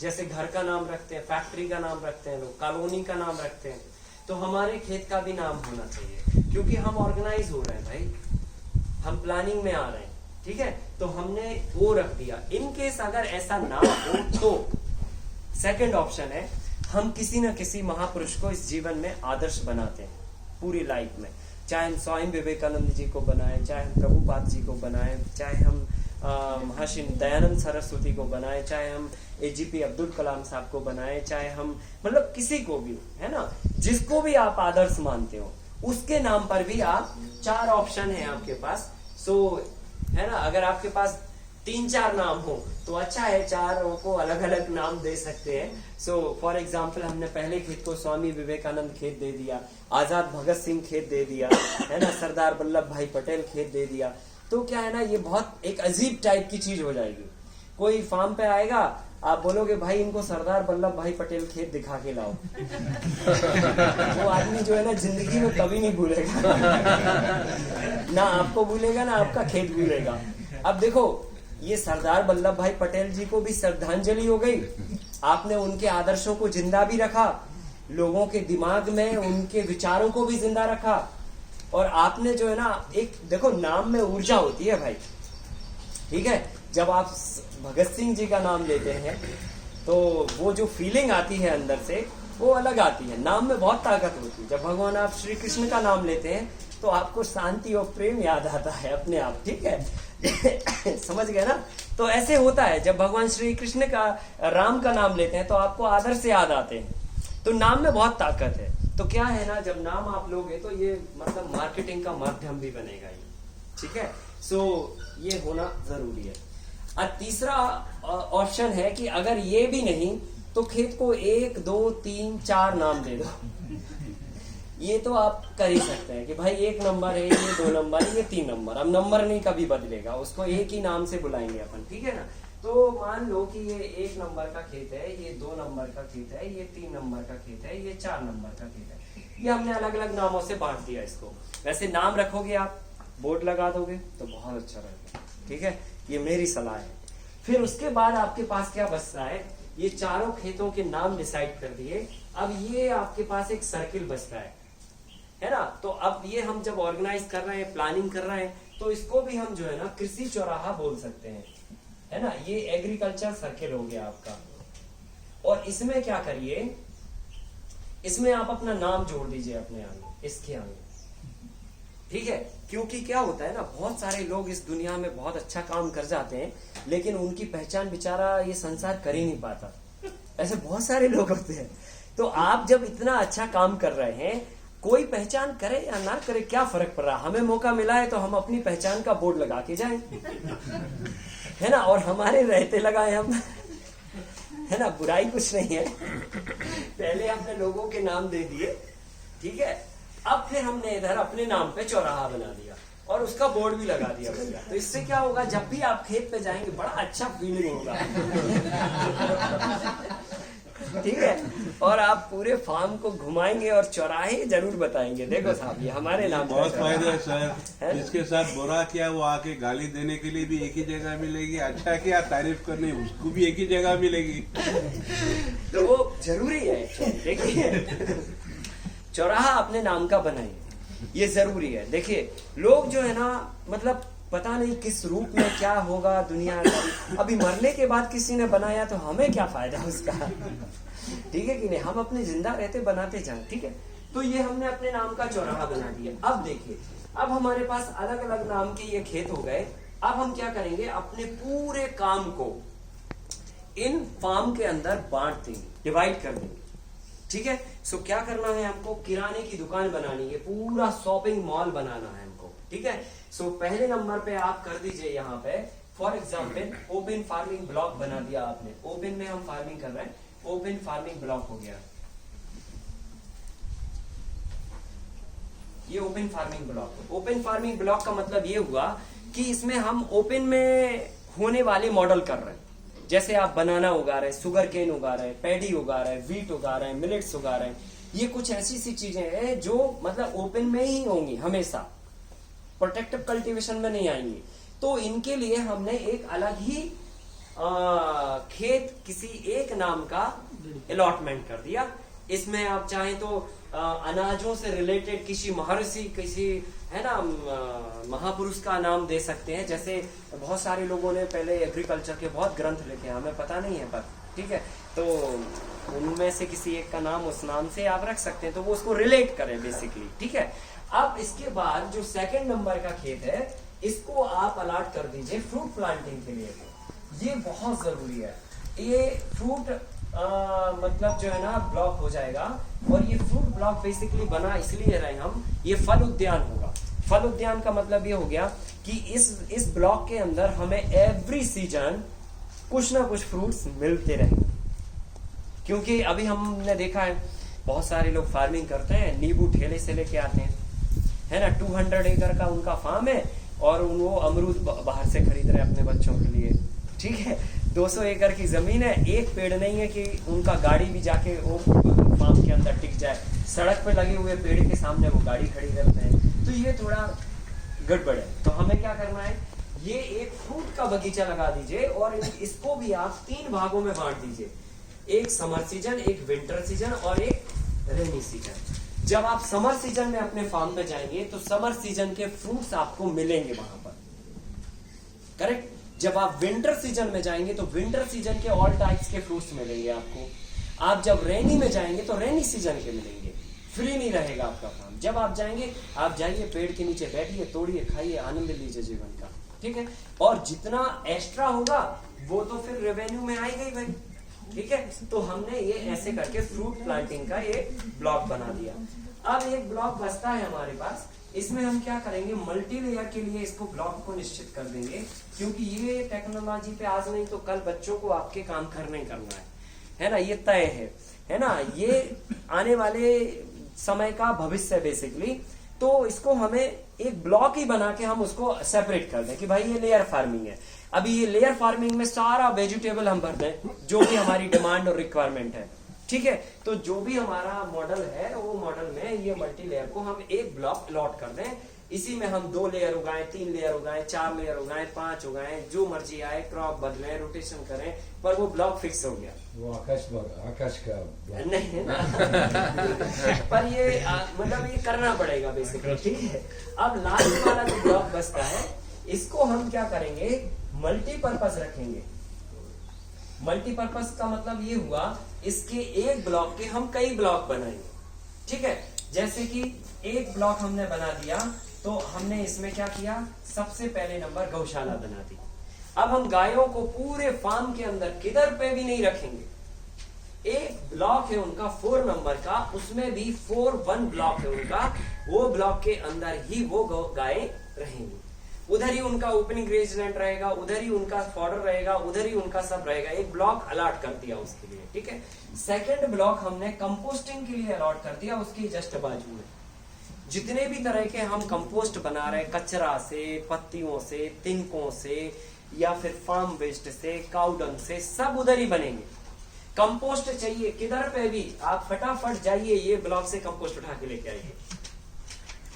जैसे घर का नाम रखते हैं, फैक्ट्री का नाम रखते हैं लोग, कॉलोनी का नाम रखते हैं, तो हमारे खेत का भी नाम होना चाहिए, क्योंकि हम ऑर्गेनाइज हो रहे हैं भाई। हम प्लानिंग में आ रहे हैं, ठीक है, तो हमने वो रख दिया। इन केस अगर ऐसा ना हो तो सेकंड ऑप्शन है, हम किसी न किसी महापुरुष को इस जीवन में आदर्श बनाते हैं पूरी लाइफ में। चाहे हम स्वामी विवेकानंद जी को बनाएं, चाहे हम प्रभुपाद जी को बनाएं, चाहे हम महर्षि दयानंद सरस्वती को बनाएं, चाहे हम एजीपी अब्दुल कलाम साहब को बनाएं, चाहे हम मतलब किसी को भी, है ना, जिसको भी आप आदर्श मानते हो उसके नाम पर भी आप 4 ऑप्शन है आपके पास। सो है ना, अगर आपके पास 3-4 नाम हो तो अच्छा है, चारों को अलग अलग नाम दे सकते हैं। सो फॉर एग्जाम्पल हमने पहले खेत को स्वामी विवेकानंद खेत दे दिया, आजाद भगत सिंह खेत दे दिया, है ना, सरदार वल्लभ भाई पटेल खेत दे दिया। तो क्या है ना, ये बहुत एक अजीब टाइप की चीज हो जाएगी। कोई फार्म पे आएगा, आप बोलोगे भाई इनको सरदार वल्लभ भाई पटेल खेत दिखा के लाओ वो आदमी जो है ना जिंदगी में कभी नहीं भूलेगा ना आपको भूलेगा ना आपका खेत भूलेगा। अब देखो, ये सरदार वल्लभ भाई पटेल जी को भी श्रद्धांजलि हो गई, आपने उनके आदर्शों को जिंदा भी रखा, लोगों के दिमाग में उनके विचारों को भी जिंदा रखा, और आपने जो है ना, एक देखो नाम में ऊर्जा होती है भाई, ठीक है। जब आप भगत सिंह जी का नाम लेते हैं तो वो जो फीलिंग आती है अंदर से वो अलग आती है, नाम में बहुत ताकत होती है। जब भगवान आप श्री कृष्ण का नाम लेते हैं तो आपको शांति और प्रेम याद आता है अपने आप, ठीक है समझ गए ना। तो ऐसे होता है, जब भगवान श्री कृष्ण का राम का नाम लेते हैं तो आपको आदर्श याद आते हैं। तो नाम में बहुत ताकत है। तो क्या है ना, जब नाम आप लोगे तो ये मतलब मार्केटिंग का माध्यम भी बनेगा ये, ठीक है। सो ये होना जरूरी है। और तीसरा ऑप्शन है कि अगर ये भी नहीं तो खेत को 1, 2, 3, 4 नाम दे दो ये तो आप कर ही सकते हैं कि भाई 1 नंबर है, ये 2 नंबर है, ये 3 नंबर। अब नंबर नहीं कभी बदलेगा, उसको एक ही नाम से बुलाएंगे अपन, ठीक है ना। तो मान लो कि ये 1 नंबर का खेत है, ये 2 नंबर का खेत है, ये 3 नंबर का खेत है, ये 4 नंबर का खेत है। ये हमने अलग अलग नामों से बांट दिया इसको। वैसे नाम रखोगे आप, बोर्ड लगा दोगे तो बहुत अच्छा रहेगा, ठीक है। ये मेरी सलाह है। फिर उसके बाद आपके पास क्या बचता है, ये चारों खेतों के नाम डिसाइड कर दिए। अब ये आपके पास एक सर्किल बचता है ना। तो अब ये हम जब ऑर्गेनाइज कर रहे हैं, प्लानिंग कर रहे हैं, तो इसको भी हम जो है ना कृषि चौराहा बोल सकते हैं, है ना। ये एग्रीकल्चर सर्किल हो गया आपका। और इसमें क्या करिए, इसमें आप अपना नाम जोड़ दीजिए अपने आगे, इसके आगे, ठीक है। क्योंकि क्या होता है ना, बहुत सारे लोग इस दुनिया में बहुत अच्छा काम कर जाते हैं लेकिन उनकी पहचान बेचारा ये संसार कर ही नहीं पाता। ऐसे बहुत सारे लोग होते हैं। तो आप जब इतना अच्छा काम कर रहे हैं, कोई पहचान करे या ना करे क्या फर्क पड़ रहा, हमें मौका मिला है तो हम अपनी पहचान का बोर्ड लगा के जाएं, है ना। और हमारे रहते लगाए हम, है ना, बुराई कुछ नहीं है। पहले हमने लोगों के नाम दे दिए, ठीक है। अब फिर हमने इधर अपने नाम पे चौराहा बना दिया और उसका बोर्ड भी लगा दिया भैया। तो इससे क्या होगा, जब भी आप खेत पे जाएंगे बड़ा अच्छा फीलिंग होगा ठीक है। और आप पूरे फार्म को घुमाएंगे और चौराहे जरूर बताएंगे, देखो साहब ये हमारे नाम बहुत फायदा है सर। जिसके साथ बुरा किया वो आके गाली देने के लिए भी एक ही जगह मिलेगी, अच्छा किया तारीफ करने उसको भी एक ही जगह मिलेगी तो वो जरूरी है। देखिए चौराहा अपने नाम का बनाइए, ये जरूरी है। देखिए लोग जो है ना, मतलब पता नहीं किस रूप में क्या होगा दुनिया का, अभी मरने के बाद किसी ने बनाया तो हमें क्या फायदा उसका, ठीक है कि नहीं। हम अपने जिंदा रहते बनाते जाएं, ठीक है। तो ये हमने अपने नाम का चौराहा बना दिया। अब देखिए, अब हमारे पास अलग अलग नाम के ये खेत हो गए। अब हम क्या करेंगे, अपने पूरे काम को इन फार्म के अंदर बांट देंगे, डिवाइड कर देंगे, ठीक है। सो क्या करना है हमको, किराने की दुकान बनानी है, पूरा शॉपिंग मॉल बनाना है हमको, ठीक है। सो पहले नंबर पे आप कर दीजिए यहाँ पे for example open farming block बना दिया आपने। ओपन में हम फार्मिंग कर रहे हैं, ओपन फार्मिंग ब्लॉक हो गया ये open farming block. Open farming block का मतलब ये हुआ कि इसमें हम ओपन में होने वाले मॉडल कर रहे हैं। जैसे आप बनाना उगा रहे हैं, शुगर केन उगा रहे हैं, पैडी उगा रहे हैं, व्हीट उगा रहे हैं, मिलेट्स उगा रहे हैं। ये कुछ ऐसी सी चीजें हैं जो मतलब ओपन में ही होंगी हमेशा, प्रोटेक्टिव कल्टीवेशन में नहीं आएंगी। तो इनके लिए हमने एक अलग ही खेत किसी एक नाम का अलॉटमेंट कर दिया। इसमें आप चाहें तो अनाजों से रिलेटेड किसी महर्षि, किसी है ना महापुरुष का नाम दे सकते हैं। जैसे बहुत सारे लोगों ने पहले एग्रीकल्चर के बहुत ग्रंथ लिखे हैं, हमें पता नहीं है पर ठीक है, तो उनमें से किसी एक का नाम उस नाम से आप रख सकते हैं, तो वो उसको रिलेट करें बेसिकली, ठीक है। अब इसके बाद जो सेकंड नंबर का खेत है, इसको आप अलॉट कर दीजिए फ्रूट प्लांटिंग के लिए। ये बहुत जरूरी है। ये फ्रूट मतलब जो है ना ब्लॉक हो जाएगा, और ये फ्रूट ब्लॉक बेसिकली बना इसलिए रहे हम, ये फल उद्यान होगा। फल उद्यान का मतलब ये हो गया कि इस ब्लॉक के अंदर हमें एवरी सीजन कुछ ना कुछ फ्रूट्स मिलते रहेंगे। क्योंकि अभी हमने देखा है बहुत सारे लोग फार्मिंग करते हैं, नींबू ठेले से लेके आते हैं, है ना, 200 एकड़ का उनका फार्म है, और वो अमरूद बाहर से खरीद रहे हैं अपने बच्चों के लिए, ठीक है। 200 एकड़ की जमीन है, एक पेड़ नहीं है कि उनका गाड़ी भी जाके वो फार्म के अंदर टिक जाए। सड़क पे लगे हुए पेड़ के सामने वो गाड़ी खड़ी करते हैं, तो ये थोड़ा गड़बड़ है। तो हमें क्या करना है, ये एक फ्रूट का बगीचा लगा दीजिए, और इसको भी आप 3 भागों में बांट दीजिए, एक समर सीजन, एक विंटर सीजन और एक रेनी सीजन। जब आप समर सीजन में अपने फार्म पे जाएंगे तो समर सीजन के फ्रूट्स आपको मिलेंगे वहां पर, करेक्ट। जब आप विंटर सीजन में जाएंगे तो विंटर सीजन के ऑल टाइप्स के फ्रूट्स मिलेंगे आपको। आप जब रेनी में जाएंगे तो रेनी सीजन के मिलेंगे। फ्री नहीं रहेगा आपका फार्म। जब आप जाएंगे, आप जाइए पेड़ के नीचे बैठिए, तोड़िए, खाइए, आनंद लीजिए जीवन का, ठीक है। और जितना एक्स्ट्रा होगा वो तो फिर रेवेन्यू में आएगा ही भाई, ठीक है। तो हमने ये ऐसे करके फ्रूट प्लांटिंग का एक ब्लॉक बना दिया। अब एक ब्लॉक बचता है हमारे पास, इसमें हम क्या करेंगे, मल्टी लेयर के लिए इसको ब्लॉक को निश्चित कर देंगे, क्योंकि ये टेक्नोलॉजी पे आज नहीं तो कल बच्चों को आपके काम करना ही करना है ना, ये तय है ना, ये आने वाले समय का भविष्य बेसिकली। तो इसको हमें एक ब्लॉक ही बना के हम उसको सेपरेट कर दें कि भाई ये लेयर फार्मिंग है। अभी ये लेयर फार्मिंग में सारा वेजिटेबल हम भर दें जो भी हमारी डिमांड और रिक्वायरमेंट है, ठीक है। तो जो भी हमारा मॉडल है वो मॉडल में ये मल्टी लेयर को हम एक ब्लॉक अलॉट कर दें। इसी में हम 2 लेयर उगाएं, 3 लेयर उगाएं, 4 लेयर उगाएं, 5 उगाएं, जो मर्जी आए, क्रॉप बदलें, रोटेशन करें, पर वो ब्लॉक फिक्स हो गया। वो आकाश का ब्लॉक नहीं है ना पर ये मतलब ये करना पड़ेगा बेसिकली, ठीक है। अब लास्ट वाला जो ब्लॉक बचता है, इसको हम क्या करेंगे, मल्टीपर्पज रखेंगे। मल्टीपर्पज का मतलब ये हुआ, इसके एक ब्लॉक के हम कई ब्लॉक बनाएंगे, ठीक है। जैसे कि एक ब्लॉक हमने बना दिया, तो हमने इसमें क्या किया, सबसे पहले नंबर गौशाला बना दी। अब हम गायों को पूरे फार्म के अंदर किधर पे भी नहीं रखेंगे। एक ब्लॉक है उनका 4 नंबर का, उसमें भी 4-1 ब्लॉक है उनका, वो ब्लॉक के अंदर ही वो गाय रहेंगी। उधर ही उनका ओपनिंग ग्रेजलैंड रहेगा, उधर ही उनका फॉडर रहेगा, उधर ही उनका सब रहेगा। एक ब्लॉक अलॉट कर दिया उसके लिए, ठीक है। सेकंड ब्लॉक हमने कंपोस्टिंग के लिए अलॉट कर दिया, उसके जस्ट बाजू में जितने भी तरह के हम कंपोस्ट बना रहे, कचरा से, पत्तियों से, तिनकों से, या फिर फार्म वेस्ट से, काउडंग से, सब उधर ही बनेंगे। कंपोस्ट चाहिए किधर पे भी, आप फटाफट जाइए ये ब्लॉक से कंपोस्ट उठा के लेके आइए।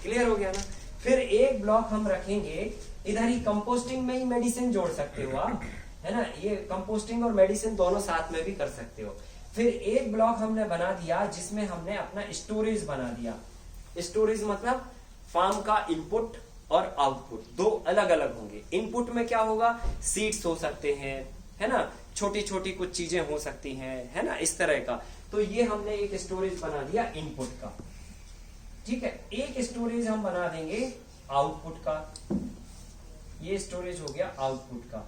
क्लियर हो गया ना। फिर एक ब्लॉक हम रखेंगे, इधर ही कंपोस्टिंग में ही मेडिसिन जोड़ सकते हो आप, है ना, ये कंपोस्टिंग और मेडिसिन दोनों साथ में भी कर सकते हो। फिर एक ब्लॉक हमने बना दिया जिसमें हमने अपना स्टोरेज बना दिया। स्टोरेज मतलब फार्म का इनपुट और आउटपुट 2 अलग अलग होंगे। इनपुट में क्या होगा, सीड्स हो सकते हैं, है ना, छोटी छोटी कुछ चीजें हो सकती हैं, है ना, इस तरह का। तो ये हमने एक स्टोरेज बना दिया इनपुट का, ठीक है। एक स्टोरेज हम बना देंगे आउटपुट का, ये स्टोरेज हो गया आउटपुट का।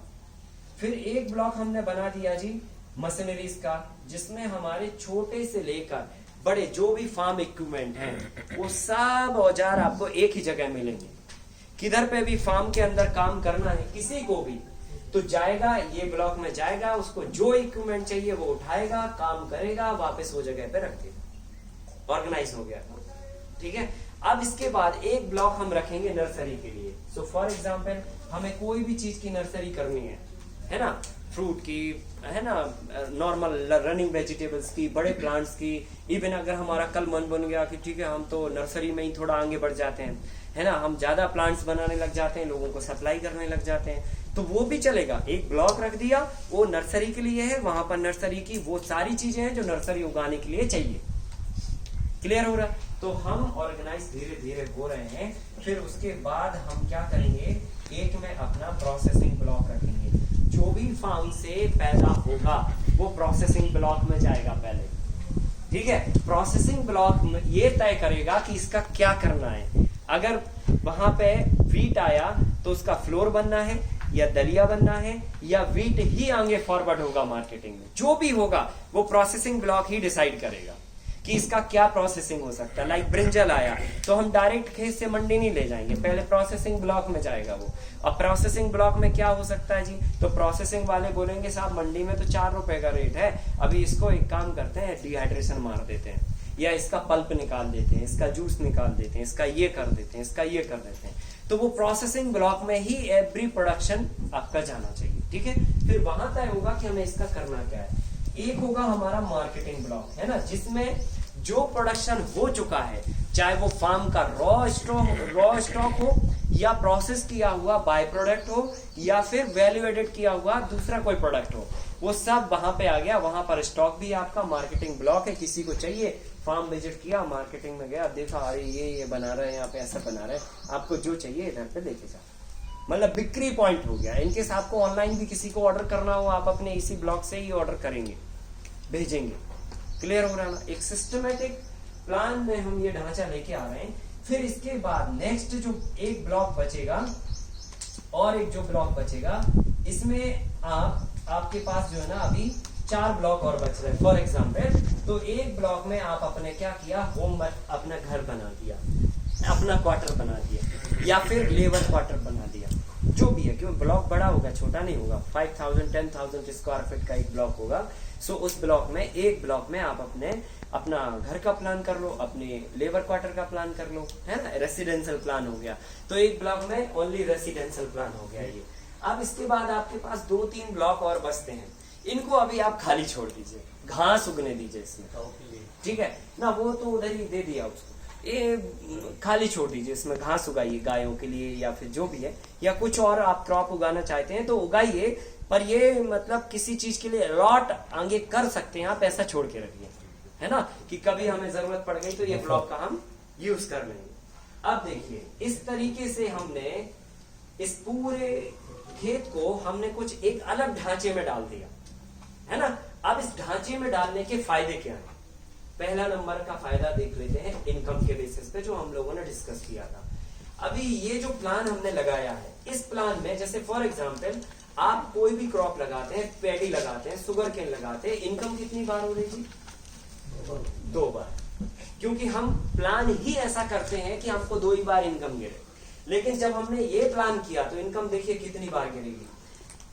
फिर एक ब्लॉक हमने बना दिया जी मशीनरीज का, जिसमें हमारे छोटे से लेकर बड़े जो भी फार्म इक्विपमेंट हैं वो सब औजार आपको एक ही जगह मिलेंगे। किधर पे भी फार्म के अंदर काम करना है किसी को भी, तो जाएगा ये ब्लॉक में जाएगा, उसको जो इक्विपमेंट चाहिए वो उठाएगा, काम करेगा, वापस वो जगह पे रख देगा, ऑर्गेनाइज हो गया, ठीक है। अब इसके बाद एक ब्लॉक हम रखेंगे नर्सरी के लिए। सो फॉर एग्जांपल हमें कोई भी चीज की नर्सरी करनी है ना, फ्रूट की, है ना, नॉर्मल रनिंग वेजिटेबल्स की, बड़े प्लांट्स की। इवन अगर हमारा कल मन बन गया कि ठीक है हम तो नर्सरी में ही थोड़ा आगे बढ़ जाते हैं, है ना, हम ज्यादा प्लांट्स बनाने लग जाते हैं, लोगों को सप्लाई करने लग जाते हैं, तो वो भी चलेगा। एक ब्लॉक रख दिया, वो नर्सरी के लिए है, वहां पर नर्सरी की वो सारी चीजें हैं जो नर्सरी उगाने के लिए चाहिए। क्लियर हो रहा है? तो हम ऑर्गेनाइज धीरे धीरे हो रहे हैं। फिर उसके बाद हम क्या करेंगे, एक में अपना प्रोसेसिंग ब्लॉक रखेंगे। जो भी फार्म से पैदा होगा वो प्रोसेसिंग ब्लॉक में जाएगा पहले, ठीक है। प्रोसेसिंग ब्लॉक में ये तय करेगा कि इसका क्या करना है। अगर वहां पे वीट आया तो उसका फ्लोर बनना है या दलिया बनना है या वीट ही आगे फॉरवर्ड होगा मार्केटिंग में, जो भी होगा वो प्रोसेसिंग ब्लॉक ही डिसाइड करेगा कि इसका क्या प्रोसेसिंग हो सकता है। लाइक ब्रिंजल आया तो हम डायरेक्ट खेत से मंडी नहीं ले जाएंगे, पहले प्रोसेसिंग ब्लॉक में जाएगा वो। अब प्रोसेसिंग ब्लॉक में क्या हो सकता है जी, तो प्रोसेसिंग वाले बोलेंगे साहब मंडी में तो 4 रुपए का रेट है, अभी इसको एक काम करते हैं, डिहाइड्रेशन मार देते हैं, या इसका पल्प निकाल देते हैं, इसका जूस निकाल देते हैं, इसका ये कर देते हैं, इसका ये कर देते हैं। तो वो प्रोसेसिंग ब्लॉक में ही एवरी प्रोडक्शन आपका जाना चाहिए, ठीक है। फिर वहां तय होगा कि हमें इसका करना क्या है। एक होगा हमारा मार्केटिंग ब्लॉक, है ना, जिसमें जो प्रोडक्शन हो चुका है, चाहे वो फार्म का रॉ स्टॉक हो या प्रोसेस किया हुआ बाय प्रोडक्ट हो या फिर वैल्यू एडेड किया हुआ दूसरा कोई प्रोडक्ट हो, वो सब वहां पे आ गया। वहां पर स्टॉक भी आपका मार्केटिंग ब्लॉक है। किसी को चाहिए, फार्म विजिट किया, मार्केटिंग में गया, देखा अरे ये बना रहे हैं, यहाँ पे ऐसा बना रहे हैं, आपको जो चाहिए इधर पे लेके जाओ, मतलब बिक्री पॉइंट हो गया। इनकेस आपको ऑनलाइन भी किसी को ऑर्डर करना हो, आप अपने इसी ब्लॉक से ही ऑर्डर करेंगे, भेजेंगे। क्लियर हो रहा है ना? एक सिस्टमेटिक प्लान में हम ये ढांचा लेके आ रहे हैं। फिर इसके बाद नेक्स्ट जो एक ब्लॉक बचेगा और एक जो ब्लॉक बचेगा, इसमें आपके पास जो है ना अभी 4 ब्लॉक और बच रहे हैं। फॉर एग्जाम्पल, तो एक ब्लॉक में आप अपने क्या किया, होम अपना घर बना दिया, अपना क्वार्टर बना दिया या फिर लेबर क्वार्टर बना दिया, जो भी है, क्योंकि ब्लॉक बड़ा होगा, छोटा नहीं होगा। 5000 10,000 स्क्वायर फीट का एक ब्लॉक होगा। सो उस ब्लॉक में, एक ब्लॉक में आप अपना घर का प्लान कर लो, अपने लेबर क्वार्टर का प्लान कर लो, है ना, रेसिडेंशियल प्लान हो गया। तो एक ब्लॉक में ओनली रेसिडेंशियल प्लान हो गया ये। अब इसके बाद आपके पास 2-3 ब्लॉक और बचते हैं, इनको अभी आप खाली छोड़ दीजिए, घास उगने दीजिए इसमें, ठीक है ना। वो तो उधर ही दे दिया उसको, ये खाली छोड़ दीजिए, इसमें घास उगाइए गायों के लिए या फिर जो भी है, या कुछ और आप क्रॉप उगाना चाहते हैं तो उगाइए, पर ये मतलब किसी चीज के लिए लॉट आगे कर सकते हैं आप, ऐसा छोड़ के रखिए, है ना, कि कभी हमें जरूरत पड़ गई तो ये ब्लॉक का हम यूज कर लेंगे। अब देखिए, इस तरीके से हमने इस पूरे खेत को हमने कुछ एक अलग ढांचे में डाल दिया, है ना। अब इस ढांचे में डालने के फायदे क्या हैं? पहला नंबर का फायदा देख लेते हैं इनकम के बेसिस पे, जो हम लोगों ने डिस्कस किया था। अभी ये जो प्लान हमने लगाया है, इस प्लान में जैसे फॉर एग्जांपल आप कोई भी क्रॉप लगाते हैं, पैडी लगाते हैं, शुगर केन लगाते हैं, इनकम कितनी बार हो रही थी? 2 बार, क्योंकि हम प्लान ही ऐसा करते हैं कि हमको 2 ही बार इनकम गिरे। लेकिन जब हमने ये प्लान किया तो इनकम देखिए कितनी बार गिरेगी।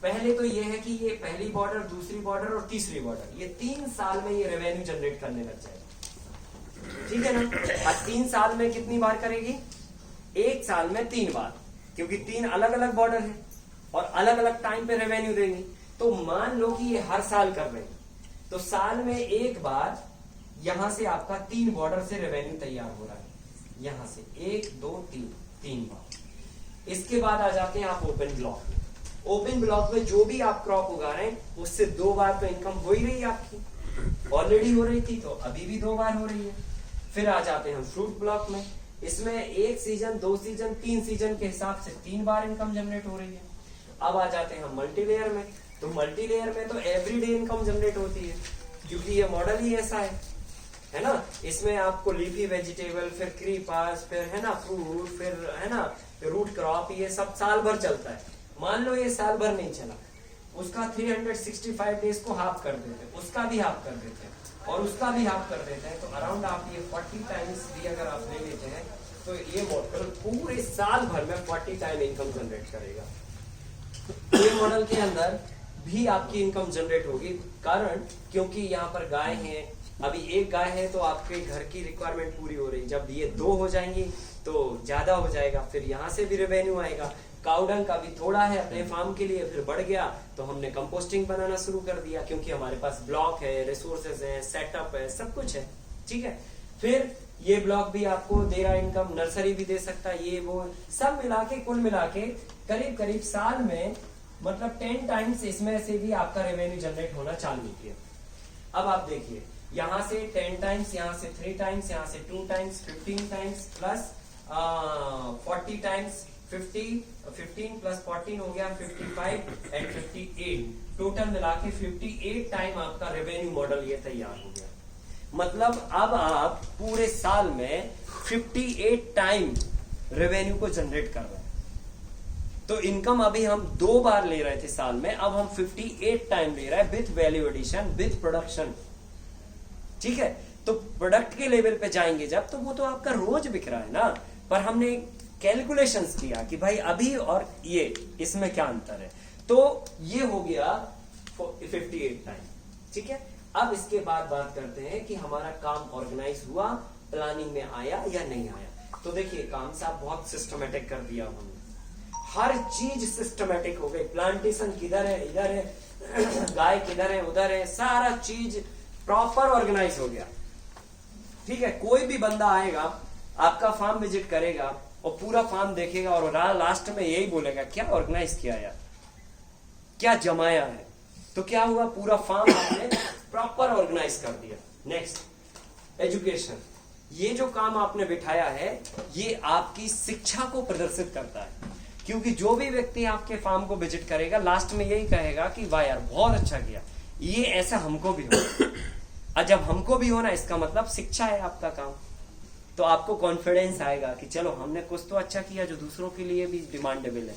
पहले तो ये है कि ये पहली बॉर्डर, दूसरी बॉर्डर और तीसरी बॉर्डर, ये 3 साल में ये रेवेन्यू जनरेट करने लग जाएगा, ठीक है ना। और 3 साल में कितनी बार करेगी? 1 साल में 3 बार, क्योंकि 3 अलग अलग बॉर्डर है और अलग अलग टाइम पे रेवेन्यू देंगी। तो मान लो कि ये हर साल कर रहे हैं, तो साल में 1 बार यहां से आपका 3 बॉर्डर से रेवेन्यू तैयार हो रहा है, यहां से 1 2 3 बार। इसके बाद आ जाते हैं आप ओपन ब्लॉक में। ओपन ब्लॉक में जो भी आप क्रॉप उगा रहे हैं उससे 2 बार तो इनकम हो ही रही है आपकी, ऑलरेडी हो रही थी तो अभी भी 2 बार हो रही है। फिर आ जाते हैं हम फ्रूट ब्लॉक में, इसमें 1 सीजन 2 सीजन 3 सीजन के हिसाब से 3 बार इनकम जनरेट हो रही है। अब आ जाते हैं हम मल्टीलेयर में, तो मल्टीलेयर में तो एवरीडे इनकम जनरेट होती है, क्योंकि ये मॉडल ही ऐसा है ना। इसमें आपको लीफी वेजिटेबल, फिर क्रीपर्स, फिर है ना फ्रूट, फिर है ना रूट क्रॉप, ये सब साल भर चलता है। मान लो ये साल भर नहीं चला, उसका 365 डेज को हाफ कर देते हैं, उसका भी हाफ कर देते हैं और उसका भी हाफ कर देते हैं, तो अराउंड आप ये 40 टाइम्स भी अगर आप ले लेते हैं तो ये मॉडल पूरे साल भर में 40 टाइम इनकम जनरेट करेगा। ये मॉडल के अंदर भी आपकी इनकम जनरेट होगी, कारण क्योंकि यहाँ पर गाय है, अभी 1 गाय है तो आपके घर की रिक्वायरमेंट पूरी हो रही, जब ये 2 हो जाएंगी तो ज्यादा हो जाएगा, फिर यहाँ से भी रेवेन्यू आएगा। काउडंग का भी थोड़ा है अपने फार्म के लिए, फिर बढ़ गया तो हमने कंपोस्टिंग बनाना शुरू कर दिया, क्योंकि हमारे पास ब्लॉक है, रिसोर्सेज है, सेटअप है, सब कुछ है, ठीक है। फिर ये ब्लॉक भी आपको दे रहा है इनकम, नर्सरी भी दे सकता है, ये वो सब मिला के कुल मिला के करीब करीब साल में मतलब 10 टाइम्स इसमें से भी आपका रेवेन्यू जनरेट होना चालू किया। अब आप देखिए, यहाँ से 10 टाइम्स, यहाँ से 3 टाइम्स, यहाँ से 2 times, 15 times plus 40 times 15 plus 14 हो गया 55 एंड 58, टोटल मिला के 58 टाइम आपका रेवेन्यू मॉडल ये तैयार हो गया। मतलब अब आप पूरे साल में 58 टाइम रेवेन्यू को जनरेट कर रहे हैं। तो इनकम अभी हम 2 बार ले रहे थे साल में, अब हम 58 टाइम ले रहे हैं with value addition, with production. ठीक है, तो प्रोडक्ट के लेवल पे जाएंगे जब, तो वो तो आपका रोज बिक रहा है ना, पर हमने कैलकुलेशंस किया कि भाई अभी और ये इसमें क्या अंतर है, तो ये हो गया 58 टाइम। ठीक है, अब इसके बाद बात करते हैं कि हमारा काम ऑर्गेनाइज हुआ, प्लानिंग में आया या नहीं आया। तो देखिए काम साहब बहुत सिस्टमेटिक कर दिया हमने, हर चीज सिस्टमेटिक हो गई। प्लांटेशन किधर है, इधर है, गाय किधर है, उधर है, सारा चीज प्रॉपर ऑर्गेनाइज हो गया। ठीक है, कोई भी बंदा आएगा आपका फार्म विजिट करेगा और पूरा फार्म देखेगा और लास्ट में यही बोलेगा क्या ऑर्गेनाइज किया यार, क्या जमाया है। तो क्या हुआ, पूरा फार्म आपने प्रॉपर ऑर्गेनाइज कर दिया। नेक्स्ट एजुकेशन, ये जो काम आपने बिठाया है ये आपकी शिक्षा को प्रदर्शित करता है, क्योंकि जो भी व्यक्ति आपके फार्म को विजिट करेगा लास्ट में यही कहेगा कि वाह यार बहुत अच्छा किया, ये ऐसा हमको भी हो। और जब हमको भी होना इसका मतलब शिक्षा है आपका काम, तो आपको कॉन्फिडेंस आएगा कि चलो हमने कुछ तो अच्छा किया जो दूसरों के लिए भी डिमांडेबल है।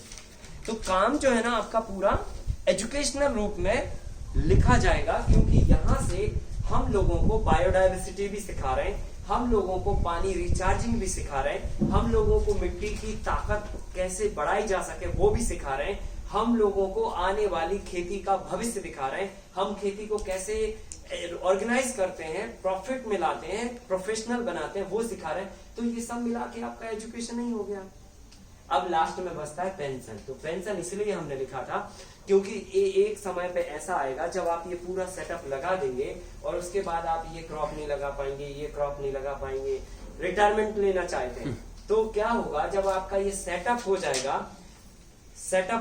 तो काम जो है ना आपका पूरा एजुकेशनल रूप में लिखा जाएगा, क्योंकि यहां से हम लोगों को बायोडायवर्सिटी भी सिखा रहे हैं, हम लोगों को पानी रिचार्जिंग भी सिखा रहे हैं, हम लोगों को मिट्टी की ताकत कैसे बढ़ाई जा सके वो भी सिखा रहे हैं, हम लोगों को आने वाली खेती का भविष्य दिखा रहे हैं, हम खेती को कैसे ऑर्गेनाइज करते हैं, प्रॉफिट में लाते हैं, प्रोफेशनल बनाते हैं, वो सिखा रहे हैं। तो ये सब मिला के आपका एजुकेशन नहीं हो गया। अब लास्ट में बचता है पेंशन। तो पेंशन इसलिए हमने लिखा था क्योंकि एक समय पे ऐसा आएगा जब आप ये पूरा सेटअप लगा देंगे और उसके बाद आप ये क्रॉप नहीं लगा पाएंगे, ये क्रॉप नहीं लगा पाएंगे, रिटायरमेंट लेना चाहते हैं, तो क्या होगा जब आपका ये सेटअप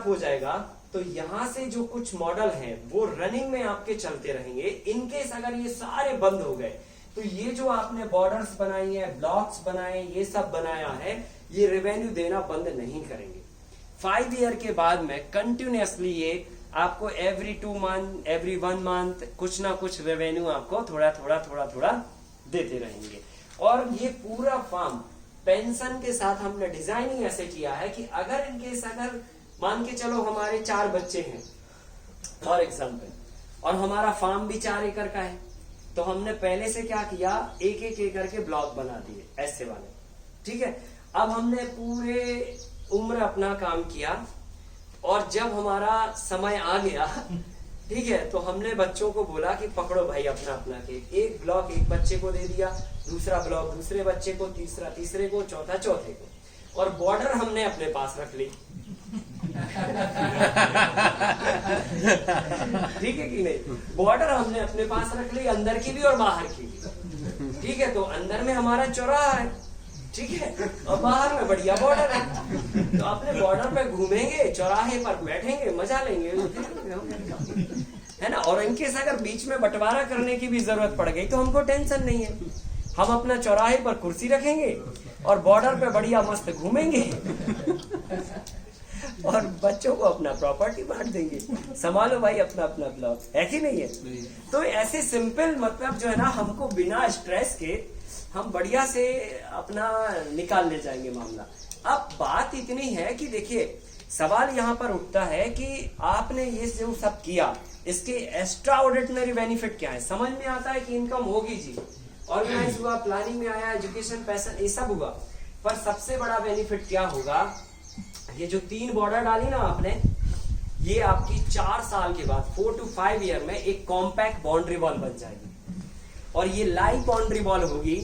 हो जाएगा तो यहां से जो कुछ मॉडल हैं वो रनिंग में आपके चलते रहेंगे। इनकेस अगर ये सारे बंद हो गए तो ये जो आपने बॉर्डर्स बनाई है, ब्लॉक्स बनाए, ये सब बनाया है, ये रेवेन्यू देना बंद नहीं करेंगे। 5 ईयर के बाद में कंटिन्यूअसली ये आपको एवरी 2 मंथ, एवरी 1 मंथ कुछ ना कुछ रेवेन्यू आपको थोड़ा थोड़ा देते रहेंगे। और ये पूरा फार्म पेंशन के साथ हमने डिजाइनिंग ऐसे किया है कि अगर मान के चलो हमारे 4 बच्चे हैं फॉर एग्जाम्पल, और हमारा फार्म भी 4 एकड़ का है, तो हमने पहले से क्या किया, एक एकड़ के ब्लॉक बना दिए ऐसे वाले। ठीक है, अब हमने पूरे उम्र अपना काम किया और जब हमारा समय आ गया ठीक है, तो हमने बच्चों को बोला कि पकड़ो भाई अपना केक, एक ब्लॉक एक बच्चे को दे दिया, दूसरा ब्लॉक दूसरे बच्चे को, तीसरा तीसरे को, चौथा चौथे को, और बॉर्डर हमने अपने पास रख ली। ठीक है कि नहीं, बॉर्डर हमने अपने पास रख ली, अंदर की भी और बाहर की भी। ठीक है, तो अंदर में हमारा चौराहा है, ठीक है, और बाहर में बढ़िया बॉर्डर है, तो अपने बॉर्डर पे घूमेंगे, चौराहे पर बैठेंगे, मजा लेंगे, है ना। और इनकेस अगर बीच में बंटवारा करने की भी जरूरत पड़ गई तो हमको टेंशन नहीं है, हम अपना चौराहे पर कुर्सी रखेंगे और बॉर्डर पे बढ़िया मस्त घूमेंगे और बच्चों को अपना प्रॉपर्टी बांट देंगे, संभालो भाई अपना ब्लॉक, है कि नहीं है। तो ऐसे सिंपल मतलब जो है ना, हमको बिना स्ट्रेस के हम बढ़िया से अपना निकाल ले जाएंगे मामला। अब बात इतनी है कि देखिए सवाल यहाँ पर उठता है कि आपने ये जो सब किया इसके एक्स्ट्रा ऑर्डिनरी बेनिफिट क्या है। समझ में आता है कि इनकम होगी जी, ऑर्गेनाइज हुआ, प्लानिंग में आया, एजुकेशन, पैशन, ये सब हुआ, पर सबसे बड़ा बेनिफिट क्या होगा, ये जो 3 बॉर्डर डाली ना आपने, ये आपकी 4 साल के बाद 4 to 5 ईयर में एक कॉम्पैक्ट बाउंड्री वॉल बन जाएगी। और ये लाइव बाउंड्री वॉल होगी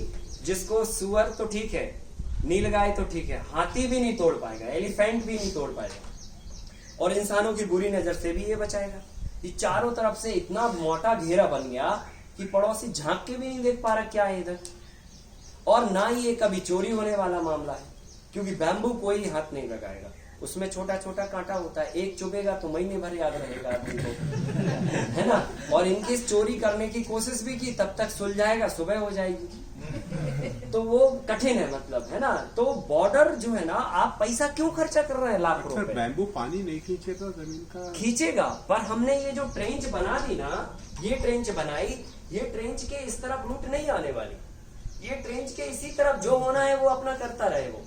जिसको सुअर तो ठीक है, नीलगाय तो ठीक है, हाथी भी नहीं तोड़ पाएगा, एलिफेंट भी नहीं तोड़ पाएगा, और इंसानों की बुरी नजर से भी ये बचाएगा। ये चारों तरफ से इतना मोटा घेरा बन गया कि पड़ोसी झांक के भी नहीं देख पा रहा क्या है इधर, और ना ही ये कभी चोरी होने वाला मामला है, क्योंकि बैम्बू कोई हाथ नहीं लगाएगा, उसमें छोटा छोटा कांटा होता है, एक चुभेगा तो महीने भर याद रहेगा आदमी को, है ना। और इनकी चोरी करने की कोशिश भी की, तब तक सुलझाएगा, सुबह हो जाएगी। तो वो कठिन है, मतलब, है ना। तो बॉर्डर जो है ना, आप पैसा क्यों खर्चा कर रहे हैं लाख सर रुपए? बैम्बू पानी नहीं खींचेगा जमीन का? खींचेगा, पर हमने ये जो ट्रेंच बना दी ना, ये ट्रेंच बनाई, ये ट्रेंच के इस तरफ रूट नहीं आने वाली, ये ट्रेंच के इसी तरफ जो होना है वो अपना करता रहे वो,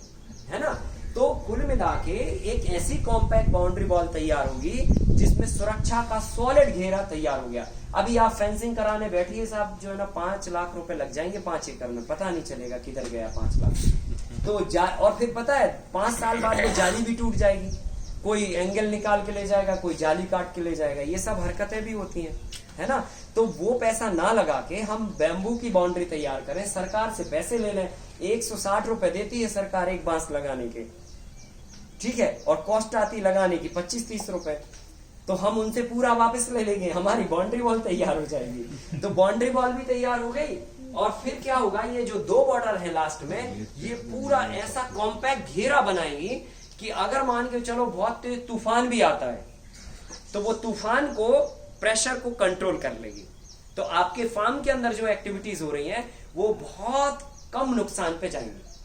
है ना। तो कुल मिला के एक ऐसी कॉम्पैक्ट बाउंड्री वॉल तैयार होगी जिसमें सुरक्षा का सॉलिड घेरा तैयार हो गया। अभी आप फेंसिंग कराने बैठिए साहब, जो है ना 5 लाख रुपए लग जाएंगे 5 एकड़ में, पता नहीं चलेगा किधर गया 5 लाख। तो और फिर पता है 5 साल बाद वो जाली भी टूट जाएगी, कोई एंगल निकाल के ले जाएगा, कोई जाली काट के ले जाएगा, ये सब हरकतें भी होती हैं, है ना। तो वो पैसा ना लगा के हम बैम्बू की बाउंड्री तैयार करें, सरकार से पैसे ले लें। 160 रुपए देती है सरकार एक बांस लगाने के, ठीक है, और कॉस्ट आती लगाने की 25-30 रुपए, तो हम उनसे पूरा वापस ले लेंगे, हमारी बाउंड्री वॉल तैयार हो जाएगी। तो बाउंड्री वॉल भी तैयार हो गई, और फिर क्या होगा, ये जो 2 बॉर्डर है लास्ट में, ये पूरा ऐसा कॉम्पैक्ट घेरा बनाएंगी कि अगर मान के चलो बहुत तेज तूफान भी आता है तो वो तूफान को, प्रेशर को कंट्रोल कर लेगी। तो आपके फार्म के अंदर जो एक्टिविटीज हो रही हैं वो बहुत कम नुकसान पे जाएंगी,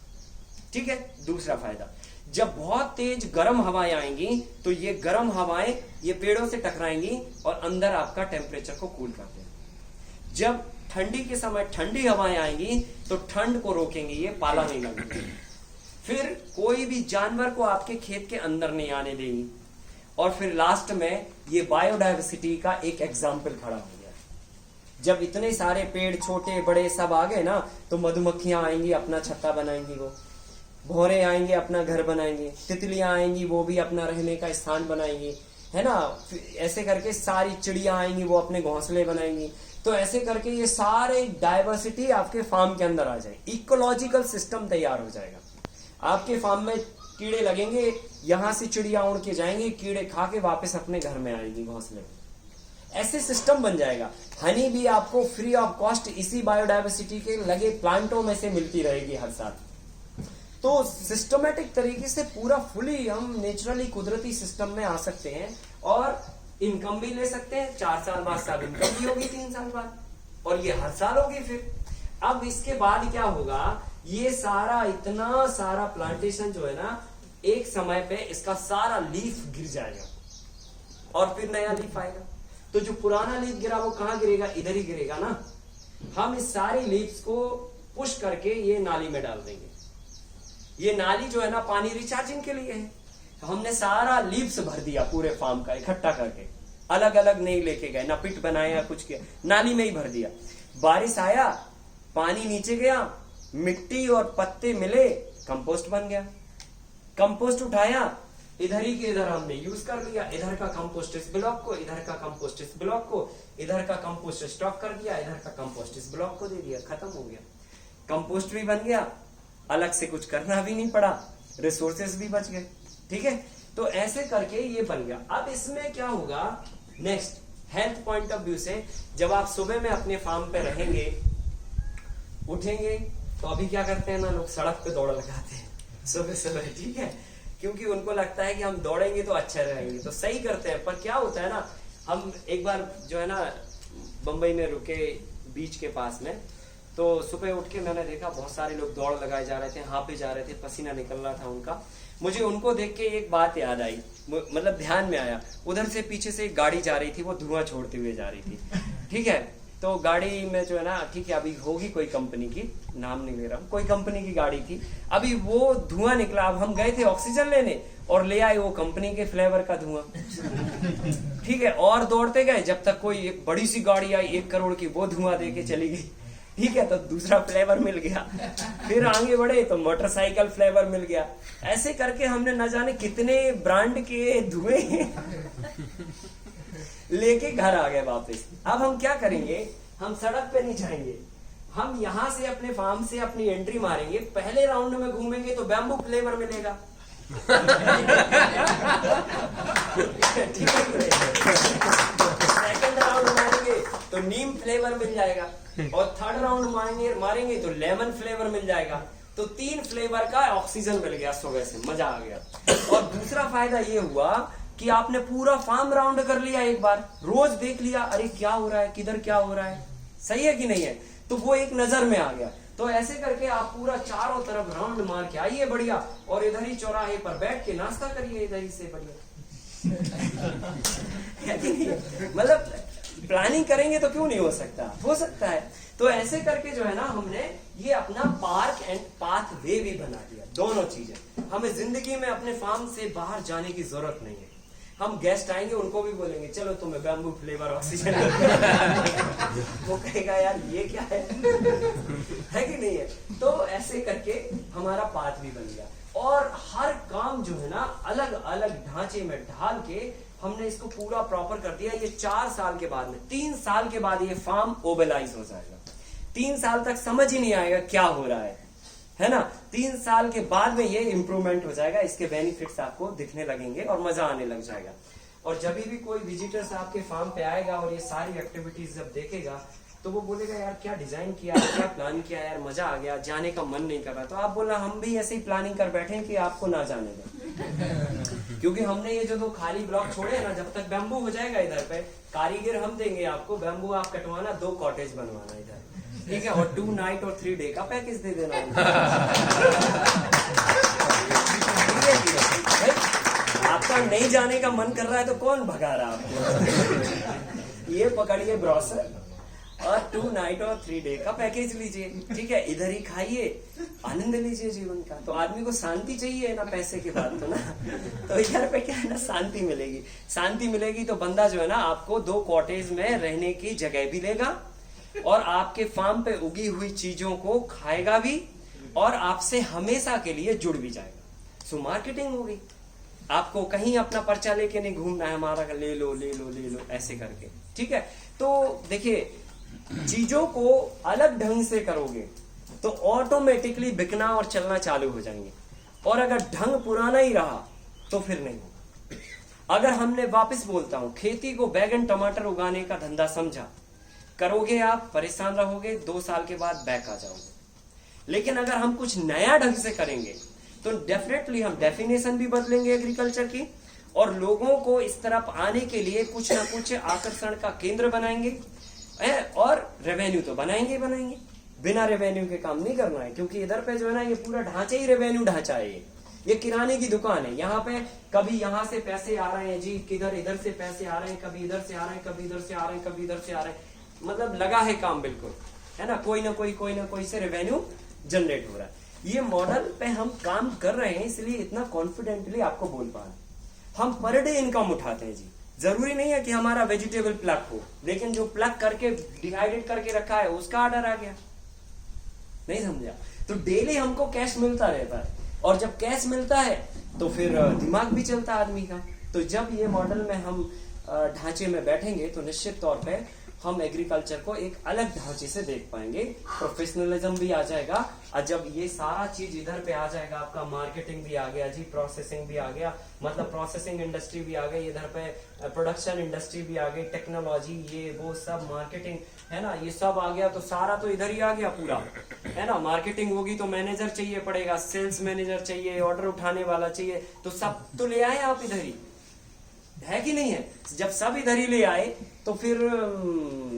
ठीक है। दूसरा फायदा, जब बहुत तेज गर्म हवाएं आएंगी तो ये गर्म हवाएं ये पेड़ों से टकराएंगी और अंदर आपका टेम्परेचर को कूल कर देंगी। जब ठंडी के समय ठंडी हवाएं आएंगी तो ठंड को रोकेंगे, ये पाला नहीं लगेगी। फिर कोई भी जानवर को आपके खेत के अंदर नहीं आने देंगी। और फिर लास्ट में ये बायोडाइवर्सिटी का एक एग्जाम्पल खड़ा हो गया। जब इतने सारे पेड़ छोटे बड़े सब आ गए ना, तो मधुमक्खियां आएंगी, अपना छत्ता बनाएंगी, वो भौरे आएंगे, अपना घर बनाएंगे, तितलियां आएंगी, वो भी अपना रहने का स्थान बनाएंगी, है ना। ऐसे करके सारी चिड़िया आएंगी, वो अपने घोंसले बनाएंगी। तो ऐसे करके ये सारे डाइवर्सिटी आपके फार्म के अंदर आ जाएगी, इकोलॉजिकल सिस्टम तैयार हो जाएगा। आपके फार्म में कीड़े लगेंगे, यहां से चिड़िया उड़ के जाएंगी, कीड़े खा के वापस अपने घर में आएंगी घोंसले में, ऐसे सिस्टम बन जाएगा। हनी भी आपको फ्री ऑफ कॉस्ट इसी बायोडाइवर्सिटी के लगे प्लांटों में से मिलती रहेगी हर साल। तो सिस्टमेटिक तरीके से पूरा फुली हम नेचुरली कुदरती सिस्टम में आ सकते हैं और इनकम भी ले सकते हैं। 4 साल बाद साल इनकम भी होगी, 3 साल बाद, और ये हर साल होगी। फिर अब इसके बाद क्या होगा, ये सारा इतना सारा प्लांटेशन जो है ना, एक समय पे इसका सारा लीफ गिर जाएगा और फिर नया लीफ आएगा। तो जो पुराना लीफ गिरा वो कहां गिरेगा, इधर ही गिरेगा ना। हम इस सारी लीव्स को पुश करके ये नाली में डाल देंगे। ये नाली जो है ना पानी रिचार्जिंग के लिए है। तो हमने सारा लीव्स भर दिया पूरे फार्म का इकट्ठा करके, अलग अलग नहीं लेके गए, ना पिट बनाया कुछ किया, नाली में ही भर दिया। बारिश आया, पानी नीचे गया, मिट्टी और पत्ते मिले, कंपोस्ट बन गया। कंपोस्ट उठाया, इधर ही के इधर हमने यूज कर लिया। इधर का कंपोस्ट इस ब्लॉक को, इधर का कंपोस्ट इस ब्लॉक को, इधर का कंपोस्ट स्टॉक कर दिया, इधर का कंपोस्ट इस ब्लॉक को दे दिया, खत्म हो गया। कंपोस्ट भी बन गया, अलग से कुछ करना भी नहीं पड़ा, रिसोर्सेस भी बच गए, ठीक है। तो ऐसे करके ये बन गया। अब इसमें क्या होगा, next health point of view से, जब आप सुबह में अपने फार्म पे रहेंगे, उठेंगे, तो अभी क्या करते हैं ना लोग, सड़क पे दौड़ लगाते हैं सुबह सुबह, ठीक है, क्योंकि उनको लगता है कि हम दौड़ेंगे तो अच्छा रहेंगे, तो सही करते हैं। पर क्या होता है ना, हम एक बार जो है ना बंबई में रुके बीच के पास में, तो सुबह उठ के मैंने देखा बहुत सारे लोग दौड़ लगाए जा रहे थे, हांफे जा रहे थे, पसीना निकल रहा था उनका। मुझे उनको देख के एक बात याद आई, मतलब ध्यान में आया। उधर से पीछे से एक गाड़ी जा रही थी, वो धुआं छोड़ते हुए जा रही थी, ठीक है। तो गाड़ी में जो है ना, ठीक है, अभी होगी कोई कंपनी की, नाम नहीं ले रहा हूँ, कोई कंपनी की गाड़ी थी। अभी वो धुआं निकला, अब हम गए थे ऑक्सीजन लेने और ले आए वो कंपनी के फ्लेवर का धुआं, ठीक है। और दौड़ते गए जब तक कोई एक बड़ी सी गाड़ी आई 1 करोड़ की, वो धुआं दे के चली गई, ठीक है, तो दूसरा फ्लेवर मिल गया। फिर आगे बढ़े तो मोटरसाइकिल फ्लेवर मिल गया। ऐसे करके हमने न जाने कितने ब्रांड के धुएं लेके घर आ गए वापस। अब हम क्या करेंगे, हम सड़क पे नहीं जाएंगे, हम यहां से अपने फार्म से अपनी एंट्री मारेंगे। पहले राउंड में घूमेंगे तो बैम्बू फ्लेवर मिलेगा, ठीक है। सेकंड राउंड मारेंगे तो नीम फ्लेवर मिल जाएगा, और थर्ड राउंड मारेंगे तो लेमन फ्लेवर मिल जाएगा। तो 3 फ्लेवर का ऑक्सीजन मिल गया सुबह से, मजा आ गया। और दूसरा फायदा ये हुआ कि आपने पूरा फार्म राउंड कर लिया एक बार, रोज देख लिया अरे क्या हो रहा है, किधर क्या हो रहा है, सही है कि नहीं है, तो वो एक नजर में आ गया। तो ऐसे करके आप पूरा चारों तरफ राउंड मार के आइए बढ़िया, और इधर ही चौराहे पर बैठ के नाश्ता करिए इधर ही से बढ़िया। मतलब प्लानिंग करेंगे तो क्यों नहीं हो सकता है। तो ऐसे करके जो है ना, हमने ये अपना पार्क एंड पाथ वे भी बना दिया, दोनों चीजें। हमें जिंदगी में अपने फार्म से बाहर जाने की जरूरत नहीं है। हम गेस्ट आएंगे उनको भी बोलेंगे चलो तुम्हें बैम्बू फ्लेवर ऑक्सीजन वो कहेगा यार ये क्या है कि नहीं है। तो ऐसे करके हमारा पाथ भी बन गया, और हर काम जो है ना अलग अलग ढांचे में ढाल के हमने इसको पूरा प्रॉपर कर दिया। ये 4 साल के बाद में, 3 साल के बाद ये फार्म ओबेलाइज हो जाएगा। 3 साल तक समझ ही नहीं आएगा क्या हो रहा है ना। 3 साल के बाद में ये इंप्रूवमेंट हो जाएगा, इसके बेनिफिट्स आपको दिखने लगेंगे और मजा आने लग जाएगा। और जब भी कोई विजिटर्स आपके फार्म पे आएगा और ये सारी एक्टिविटीज जब देखेगा तो वो बोलेगा यार क्या डिजाइन किया, क्या प्लान किया यार, मजा आ गया, जाने का मन नहीं कर रहा। तो आप बोलना हम भी ऐसे ही प्लानिंग कर बैठे हैं कि आपको ना जाने दें क्योंकि हमने ये जो 2 खाली ब्लॉक छोड़े हैं ना, जब तक बैम्बू हो जाएगा इधर पे, कारीगर हम देंगे आपको, बैम्बू आप कटवाना, 2 कॉटेज बनवाना इधर, ठीक है, और 2 नाइट और 3 डे का पैकेज दे देना आपका नहीं जाने का मन कर रहा है तो कौन भगा रहा है आपको ये पकड़िए ब्रोशर और 2 नाइट और 3 डे का पैकेज लीजिए, ठीक है, इधर ही खाइए, आनंद लीजिए जीवन का। तो आदमी को शांति चाहिए ना पैसे के बाद, तो ना तो इधर पे क्या है ना, शांति मिलेगी तो बंदा जो है ना आपको 2 कॉटेज में रहने की जगह भी लेगा और आपके फार्म पे उगी हुई चीजों को खाएगा भी और आपसे हमेशा के लिए जुड़ भी जाएगा। सो मार्केटिंग होगी, आपको कहीं अपना पर्चा लेके नहीं घूमना है, हमारा ले लो ऐसे करके, ठीक है। तो देखिए चीजों को अलग ढंग से करोगे तो ऑटोमेटिकली बिकना और चलना चालू हो जाएंगे, और अगर ढंग पुराना ही रहा तो फिर नहीं होगा। अगर हमने, वापस बोलता हूं, खेती को बैगन टमाटर उगाने का धंधा समझा, करोगे आप, परेशान रहोगे, 2 साल के बाद बैक आ जाओगे। लेकिन अगर हम कुछ नया ढंग से करेंगे तो डेफिनेटली हम डेफिनेशन भी बदलेंगे एग्रीकल्चर की, और लोगों को इस तरफ आने के लिए कुछ ना कुछ आकर्षण का केंद्र बनाएंगे, और रेवेन्यू तो बनाएंगे। बिना रेवेन्यू के काम नहीं करना है, क्योंकि इधर पे जो है ना ये पूरा ढांचा ही रेवेन्यू ढांचा है। ये किराने की दुकान है, यहाँ पे कभी यहाँ से पैसे आ रहे हैं जी, किधर इधर से पैसे आ रहे हैं, कभी इधर से आ रहे हैं, कभी इधर से आ रहे हैं, कभी इधर से आ रहे हैं, मतलब लगा है काम बिल्कुल, है ना, कोई ना कोई से रेवेन्यू जनरेट हो रहा है। ये मॉडल पे हम काम कर रहे हैं, इसलिए इतना कॉन्फिडेंटली आपको बोल पा रहे हैं। हम पर डे इनकम उठाते हैं जी, जरूरी नहीं है कि हमारा वेजिटेबल प्लग हो, लेकिन जो प्लग करके डिवाइडेड करके रखा है उसका ऑर्डर आ गया, नहीं समझा, तो डेली हमको कैश मिलता रहता है, और जब कैश मिलता है तो फिर दिमाग भी चलता है आदमी का। तो जब ये मॉडल में हम ढांचे में बैठेंगे तो निश्चित तौर पे हम एग्रीकल्चर को एक अलग ढांचे से देख पाएंगे, प्रोफेशनलिज्म भी आ जाएगा। और जब ये सारा चीज इधर पे आ जाएगा, आपका मार्केटिंग भी आ गया जी, प्रोसेसिंग भी आ गया, मतलब प्रोसेसिंग इंडस्ट्री भी आ गई, इधर पे प्रोडक्शन इंडस्ट्री भी आ गई, टेक्नोलॉजी ये वो सब, मार्केटिंग है ना, ये सब आ गया, तो सारा तो इधर ही आ गया पूरा, है ना। मार्केटिंग होगी तो मैनेजर चाहिए पड़ेगा, सेल्स मैनेजर चाहिए, ऑर्डर उठाने वाला चाहिए, तो सब तो ले आए आप इधर ही, है कि नहीं है। जब सब इधर ही ले आए तो फिर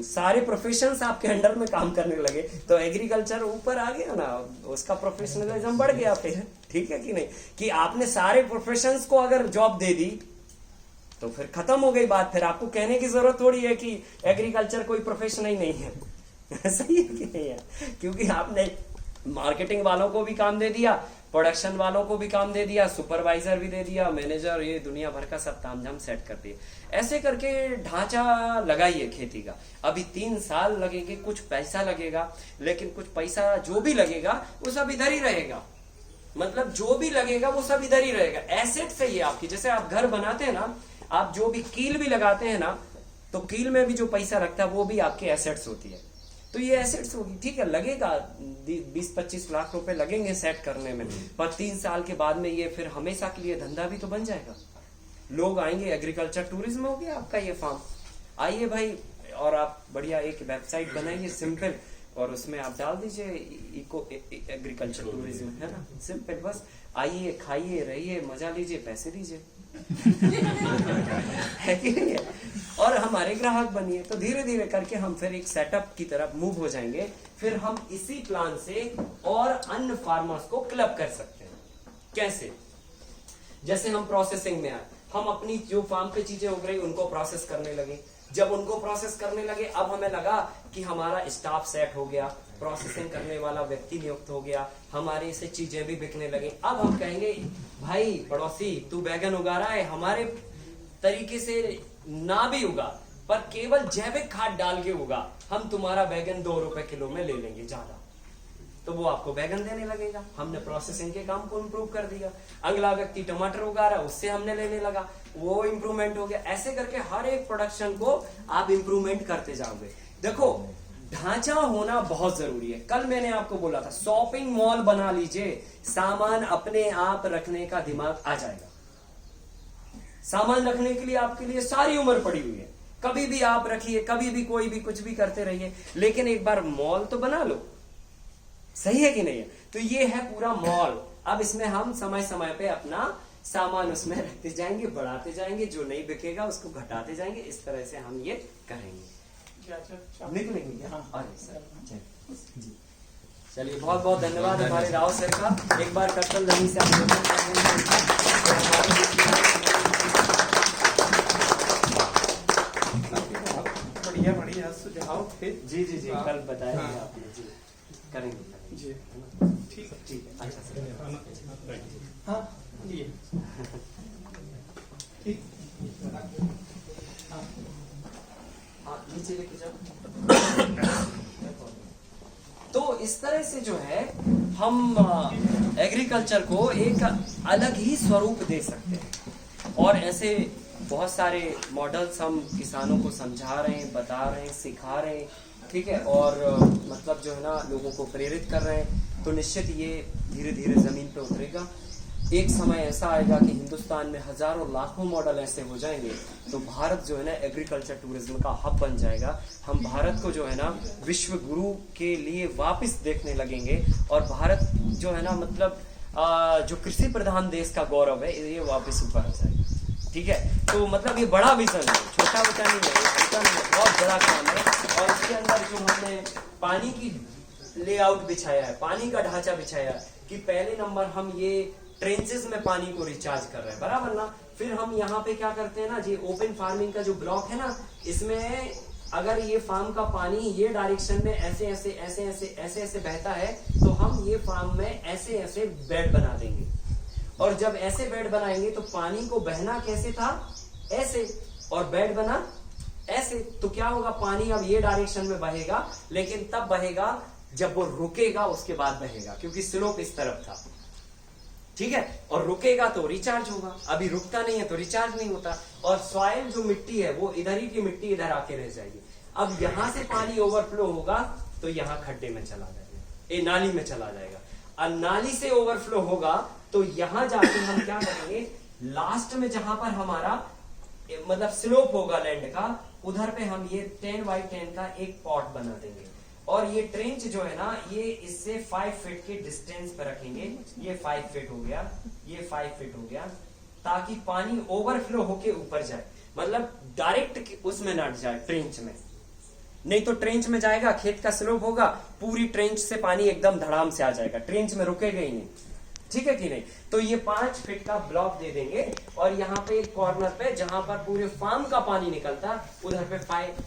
सारे प्रोफेशंस आपके अंडर में काम करने लगे, तो एग्रीकल्चर ऊपर आ गया ना, उसका प्रोफेशनलिज्म बढ़ गया फिर, ठीक है कि नहीं, कि आपने सारे प्रोफेशंस को अगर जॉब दे दी तो फिर खत्म हो गई बात। फिर आपको कहने की जरूरत थोड़ी है कि एग्रीकल्चर कोई प्रोफेशन ही नहीं है सही है कि नहीं है, क्योंकि आपने मार्केटिंग वालों को भी काम दे दिया, प्रोडक्शन वालों को भी काम दे दिया, सुपरवाइजर भी दे दिया, मैनेजर, ये दुनिया भर का सब तामझाम सेट कर दिया। ऐसे करके ढांचा लगाइए खेती का। अभी 3 साल लगेंगे, कुछ पैसा लगेगा, लेकिन कुछ पैसा जो भी लगेगा वो सब इधर ही रहेगा, मतलब जो भी लगेगा वो सब इधर ही रहेगा। एसेट से ही आपकी, जैसे आप घर बनाते हैं ना, आप जो भी कील भी लगाते हैं ना, तो कील में भी जो पैसा लगता है वो भी आपके एसेट्स होती है, तो ये एसेट्स होगी, ठीक है, लगेगा 20-25 लाख रुपए लगेंगे सेट करने में, पर 3 साल के बाद में ये फिर हमेशा के लिए धंधा भी तो बन जाएगा। लोग आएंगे, एग्रीकल्चर टूरिज्म हो गया आपका ये फार्म, आइए भाई, और आप बढ़िया एक वेबसाइट बनाइए सिंपल, और उसमें आप डाल दीजिए इको एग्रीकल्चर टूरिज्म, है ना, सिंपल। बस आइए, खाइए, रहिए, मजा लीजिए, पैसे दीजिए। है कि नहीं है? और हमारे ग्राहक बनिए। तो धीरे धीरे करके हम फिर एक सेटअप की तरफ मूव हो जाएंगे। फिर हम इसी प्लान से और अन्य फार्मर्स को क्लब कर सकते हैं। कैसे? जैसे हम प्रोसेसिंग में आए, हम अपनी जो फार्म पे चीजें उग रही उनको प्रोसेस करने लगे। जब उनको प्रोसेस करने लगे, अब हमें लगा कि हमारा स्टाफ सेट हो गया, प्रोसेसिंग करने वाला व्यक्ति नियुक्त हो गया, हमारे से चीजें भी बिकने लगे। अब हम कहेंगे भाई पड़ोसी, तू बैगन उगा रहा है, हमारे तरीके से ना भी उगा पर केवल जैविक खाद डाल के उगा, हम तुम्हारा बैगन 2 रुपए किलो में ले लेंगे ज्यादा। तो वो आपको बैगन देने लगेगा। हमने प्रोसेसिंग के काम को इम्प्रूव कर दिया। अगला व्यक्ति टमाटर उगा रहा है, उससे हमने लेने लगा, वो इम्प्रूवमेंट हो गया। ऐसे करके हर एक प्रोडक्शन को आप इम्प्रूवमेंट करते जाओगे। देखो, ढांचा होना बहुत जरूरी है। कल मैंने आपको बोला था शॉपिंग मॉल बना लीजिए, सामान अपने आप रखने का दिमाग आ जाएगा। सामान रखने के लिए आपके लिए सारी उम्र पड़ी हुई है, कभी भी आप रखिए, कभी भी कोई भी कुछ भी करते रहिए, लेकिन एक बार मॉल तो बना लो। सही है कि नहीं है? तो ये है पूरा मॉल। अब इसमें हम समय समय पे अपना सामान उसमें रखते जाएंगे, बढ़ाते जाएंगे, जो नहीं बिकेगा उसको घटाते जाएंगे। इस तरह से हम ये करेंगे। निकलेंगे क्या? अरे सर, जी चलिए, बहुत बहुत धन्यवाद हमारे राव सर का। एक बार कट्टल धनी से बढ़िया बढ़िया सुझाव थे। जी जी जी, कल बताया आपने। जी करेंगे जी, ठीक ठीक है। अच्छा सर, हाँ ये ठीक, हाँ नीचे लेके जाओ। तो इस तरह से जो है हम एग्रीकल्चर को एक अलग ही स्वरूप दे सकते हैं। और ऐसे बहुत सारे मॉडल्स हम किसानों को समझा रहे हैं, बता रहे हैं, सिखा रहे हैं, ठीक है, और मतलब जो है ना लोगों को प्रेरित कर रहे हैं। तो निश्चित ये धीरे धीरे जमीन पे उतरेगा। एक समय ऐसा आएगा कि हिंदुस्तान में हजारों लाखों मॉडल ऐसे हो जाएंगे, तो भारत जो है ना एग्रीकल्चर टूरिज्म का हब बन जाएगा। हम भारत को जो है ना विश्व गुरु के लिए वापस देखने लगेंगे, और भारत जो है ना मतलब जो कृषि प्रधान देश का गौरव है, ये वापस ऊपर आ जाएगा। ठीक है, तो मतलब ये बड़ा विजन है, छोटा विजन नहीं है, छोटा नहीं है, बहुत बड़ा काम है। और इसके अंदर जो हमने पानी की लेआउट बिछाया है, पानी का ढांचा बिछाया है कि पहले नंबर हम ये ट्रेंचेस में पानी को रिचार्ज कर रहे हैं, बराबर ना। फिर हम यहाँ पे क्या करते हैं ना जी, ओपन फार्मिंग का जो ब्लॉक है ना, इसमें अगर ये फार्म का पानी ये डायरेक्शन में ऐसे ऐसे ऐसे ऐसे ऐसे ऐसे बहता है, तो हम ये फार्म में ऐसे ऐसे बेड बना देंगे। और जब ऐसे बेड बनाएंगे तो पानी को बहना कैसे था, ऐसे, और बेड बना ऐसे। तो क्या होगा, पानी अब ये डायरेक्शन में बहेगा, लेकिन तब बहेगा जब वो रुकेगा, उसके बाद बहेगा, क्योंकि स्लोप इस तरफ था। ठीक है, और रुकेगा तो रिचार्ज होगा, अभी रुकता नहीं है तो रिचार्ज नहीं होता। और सॉइल जो मिट्टी है वो इधर ही की मिट्टी इधर आके रह जाएगी। अब यहां से पानी ओवरफ्लो होगा तो यहाँ खड्डे में चला जाएगा, ये नाली में चला जाएगा। और नाली से ओवरफ्लो होगा तो यहां जाके हम क्या करेंगे, लास्ट में जहां पर हमारा मतलब स्लोप होगा लैंड का, उधर पे हम ये 10 बाई 10 का एक पॉट बना देंगे। और ये ट्रेंच जो है ना, ये इससे 5 फीट के डिस्टेंस पे रखेंगे। ये 5 फीट हो गया, ये 5 फीट हो गया, ताकि पानी ओवरफ्लो होके ऊपर जाए, मतलब डायरेक्ट उसमें ना जाए ट्रेंच में। नहीं तो ट्रेंच में जाएगा, खेत का स्लोप होगा, पूरी ट्रेंच से पानी एकदम धड़ाम से आ जाएगा, ट्रेंच में रुकेगा ही नहीं। ठीक है कि नहीं? तो ये 5 फीट का ब्लॉक दे देंगे, और यहाँ पे एक कॉर्नर पे जहां पर पूरे फार्म का पानी निकलता, उधर पे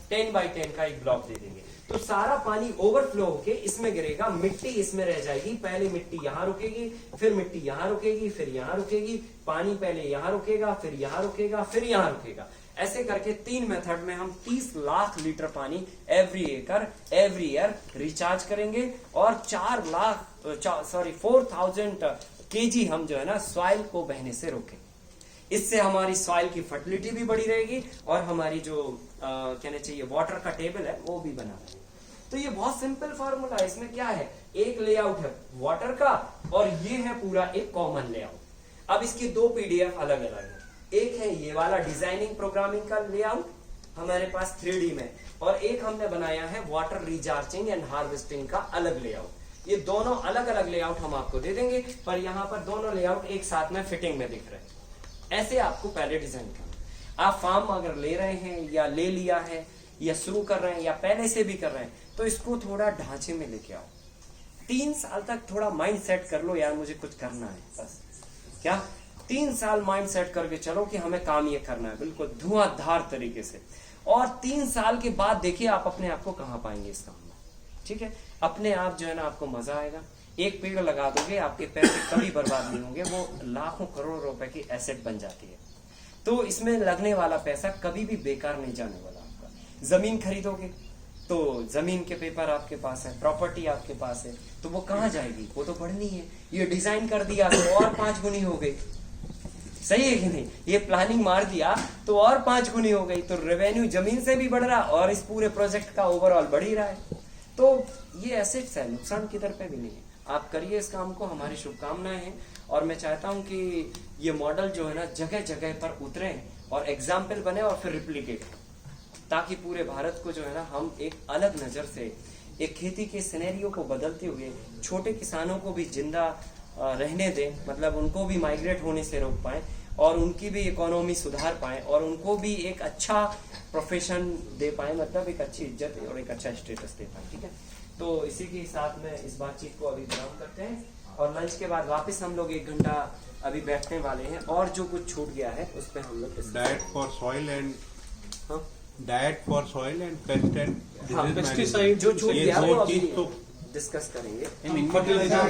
10 बाई 10 का एक ब्लॉक दे देंगे। तो सारा पानी ओवरफ्लो होके इसमें गिरेगा, मिट्टी इसमें रह जाएगी। पहले मिट्टी यहाँ रुकेगी, फिर मिट्टी यहाँ रुकेगी, फिर यहाँ रुकेगी, पानी पहले यहाँ रुकेगा, फिर यहाँ रुकेगा, फिर यहाँ रुकेगा। ऐसे करके 3 मेथड में हम 30 लाख लीटर पानी एवरी ईयर रिचार्ज करेंगे, और 4,000 केजी हम जो है ना सॉइल को बहने से रोकें। इससे हमारी सॉइल की फर्टिलिटी भी बढ़ी रहेगी, और हमारी जो कहना चाहिए वाटर का टेबल है वो भी बना रहेगा। तो ये बहुत सिंपल फार्मूला है। इसमें क्या है, एक लेआउट है वाटर का, और ये है पूरा एक कॉमन लेआउट। अब इसके 2 PDF अलग अलग है। एक है ये वाला डिजाइनिंग प्रोग्रामिंग का लेआउट, हमारे पास 3D में, और एक हमने बनाया है वाटर रिचार्जिंग एंड हार्वेस्टिंग का अलग लेआउट। ये दोनों अलग अलग लेआउट हम आपको दे देंगे, पर यहाँ पर दोनों लेआउट एक साथ में फिटिंग में दिख रहे हैं। ऐसे आपको पहले डिजाइन करना। आप फार्म अगर ले रहे हैं या ले लिया है या शुरू कर रहे हैं या पहले से भी कर रहे हैं, तो इसको थोड़ा ढांचे में लेके आओ। 3 साल तक थोड़ा माइंड सेट कर लो, यार मुझे कुछ करना है बस। क्या 3 साल माइंड सेट करके चलो कि हमें काम ये करना है, बिल्कुल धुआंधार तरीके से। और 3 साल के बाद देखिए आप अपने आप को कहाँ पाएंगे इस काम में। ठीक है, अपने आप जो है ना आपको मजा आएगा। एक पेड़ लगा दोगे, आपके पैसे कभी बर्बाद नहीं होंगे, वो लाखों करोड़ रुपए की एसेट बन जाती है। तो इसमें लगने वाला पैसा कभी भी बेकार नहीं जाने वाला आपका। जमीन खरीदोगे तो जमीन के पेपर आपके पास है, प्रॉपर्टी आपके पास है, तो वो कहाँ जाएगी, वो तो बढ़नी है। ये डिजाइन कर दिया तो और 5 गुनी हो गई, सही है कि नहीं? ये प्लानिंग मार दिया तो और 5 गुनी हो गई, तो रेवेन्यू जमीन से भी बढ़ रहा और इस पूरे प्रोजेक्ट का ओवरऑल बढ़ ही रहा है। तो ये एसेट्स है, नुकसान किधर पे भी नहीं है। आप करिए इस काम को, हमारी शुभकामनाएं हैं। और मैं चाहता हूं कि ये मॉडल जो है ना जगह जगह पर उतरे और एग्जाम्पल बने और फिर रिप्लिकेट, ताकि पूरे भारत को जो है ना हम एक अलग नजर से एक खेती के सिनेरियो को बदलते हुए छोटे किसानों को भी जिंदा रहने दें, मतलब उनको भी माइग्रेट होने से रोक पाए और उनकी भी इकोनॉमी सुधार पाए और उनको भी एक अच्छा प्रोफेशन दे पाए, मतलब एक अच्छी इज्जत और एक अच्छा स्टेटस दे पाए। ठीक है, तो इसी के साथ में इस बातचीत को अभी विराम करते हैं और लंच के बाद वापस हम लोग 1 घंटा अभी बैठने वाले हैं और जो कुछ छूट गया है उस पर हम लोग डाइट फॉर सॉइल एंड हाँ? Diet for soil and paste and हाँ, पेस्टिसाइड जो छूट ये गया दो वो अभी चीज तो डिस्कस करेंगे। फर्टिलाइजर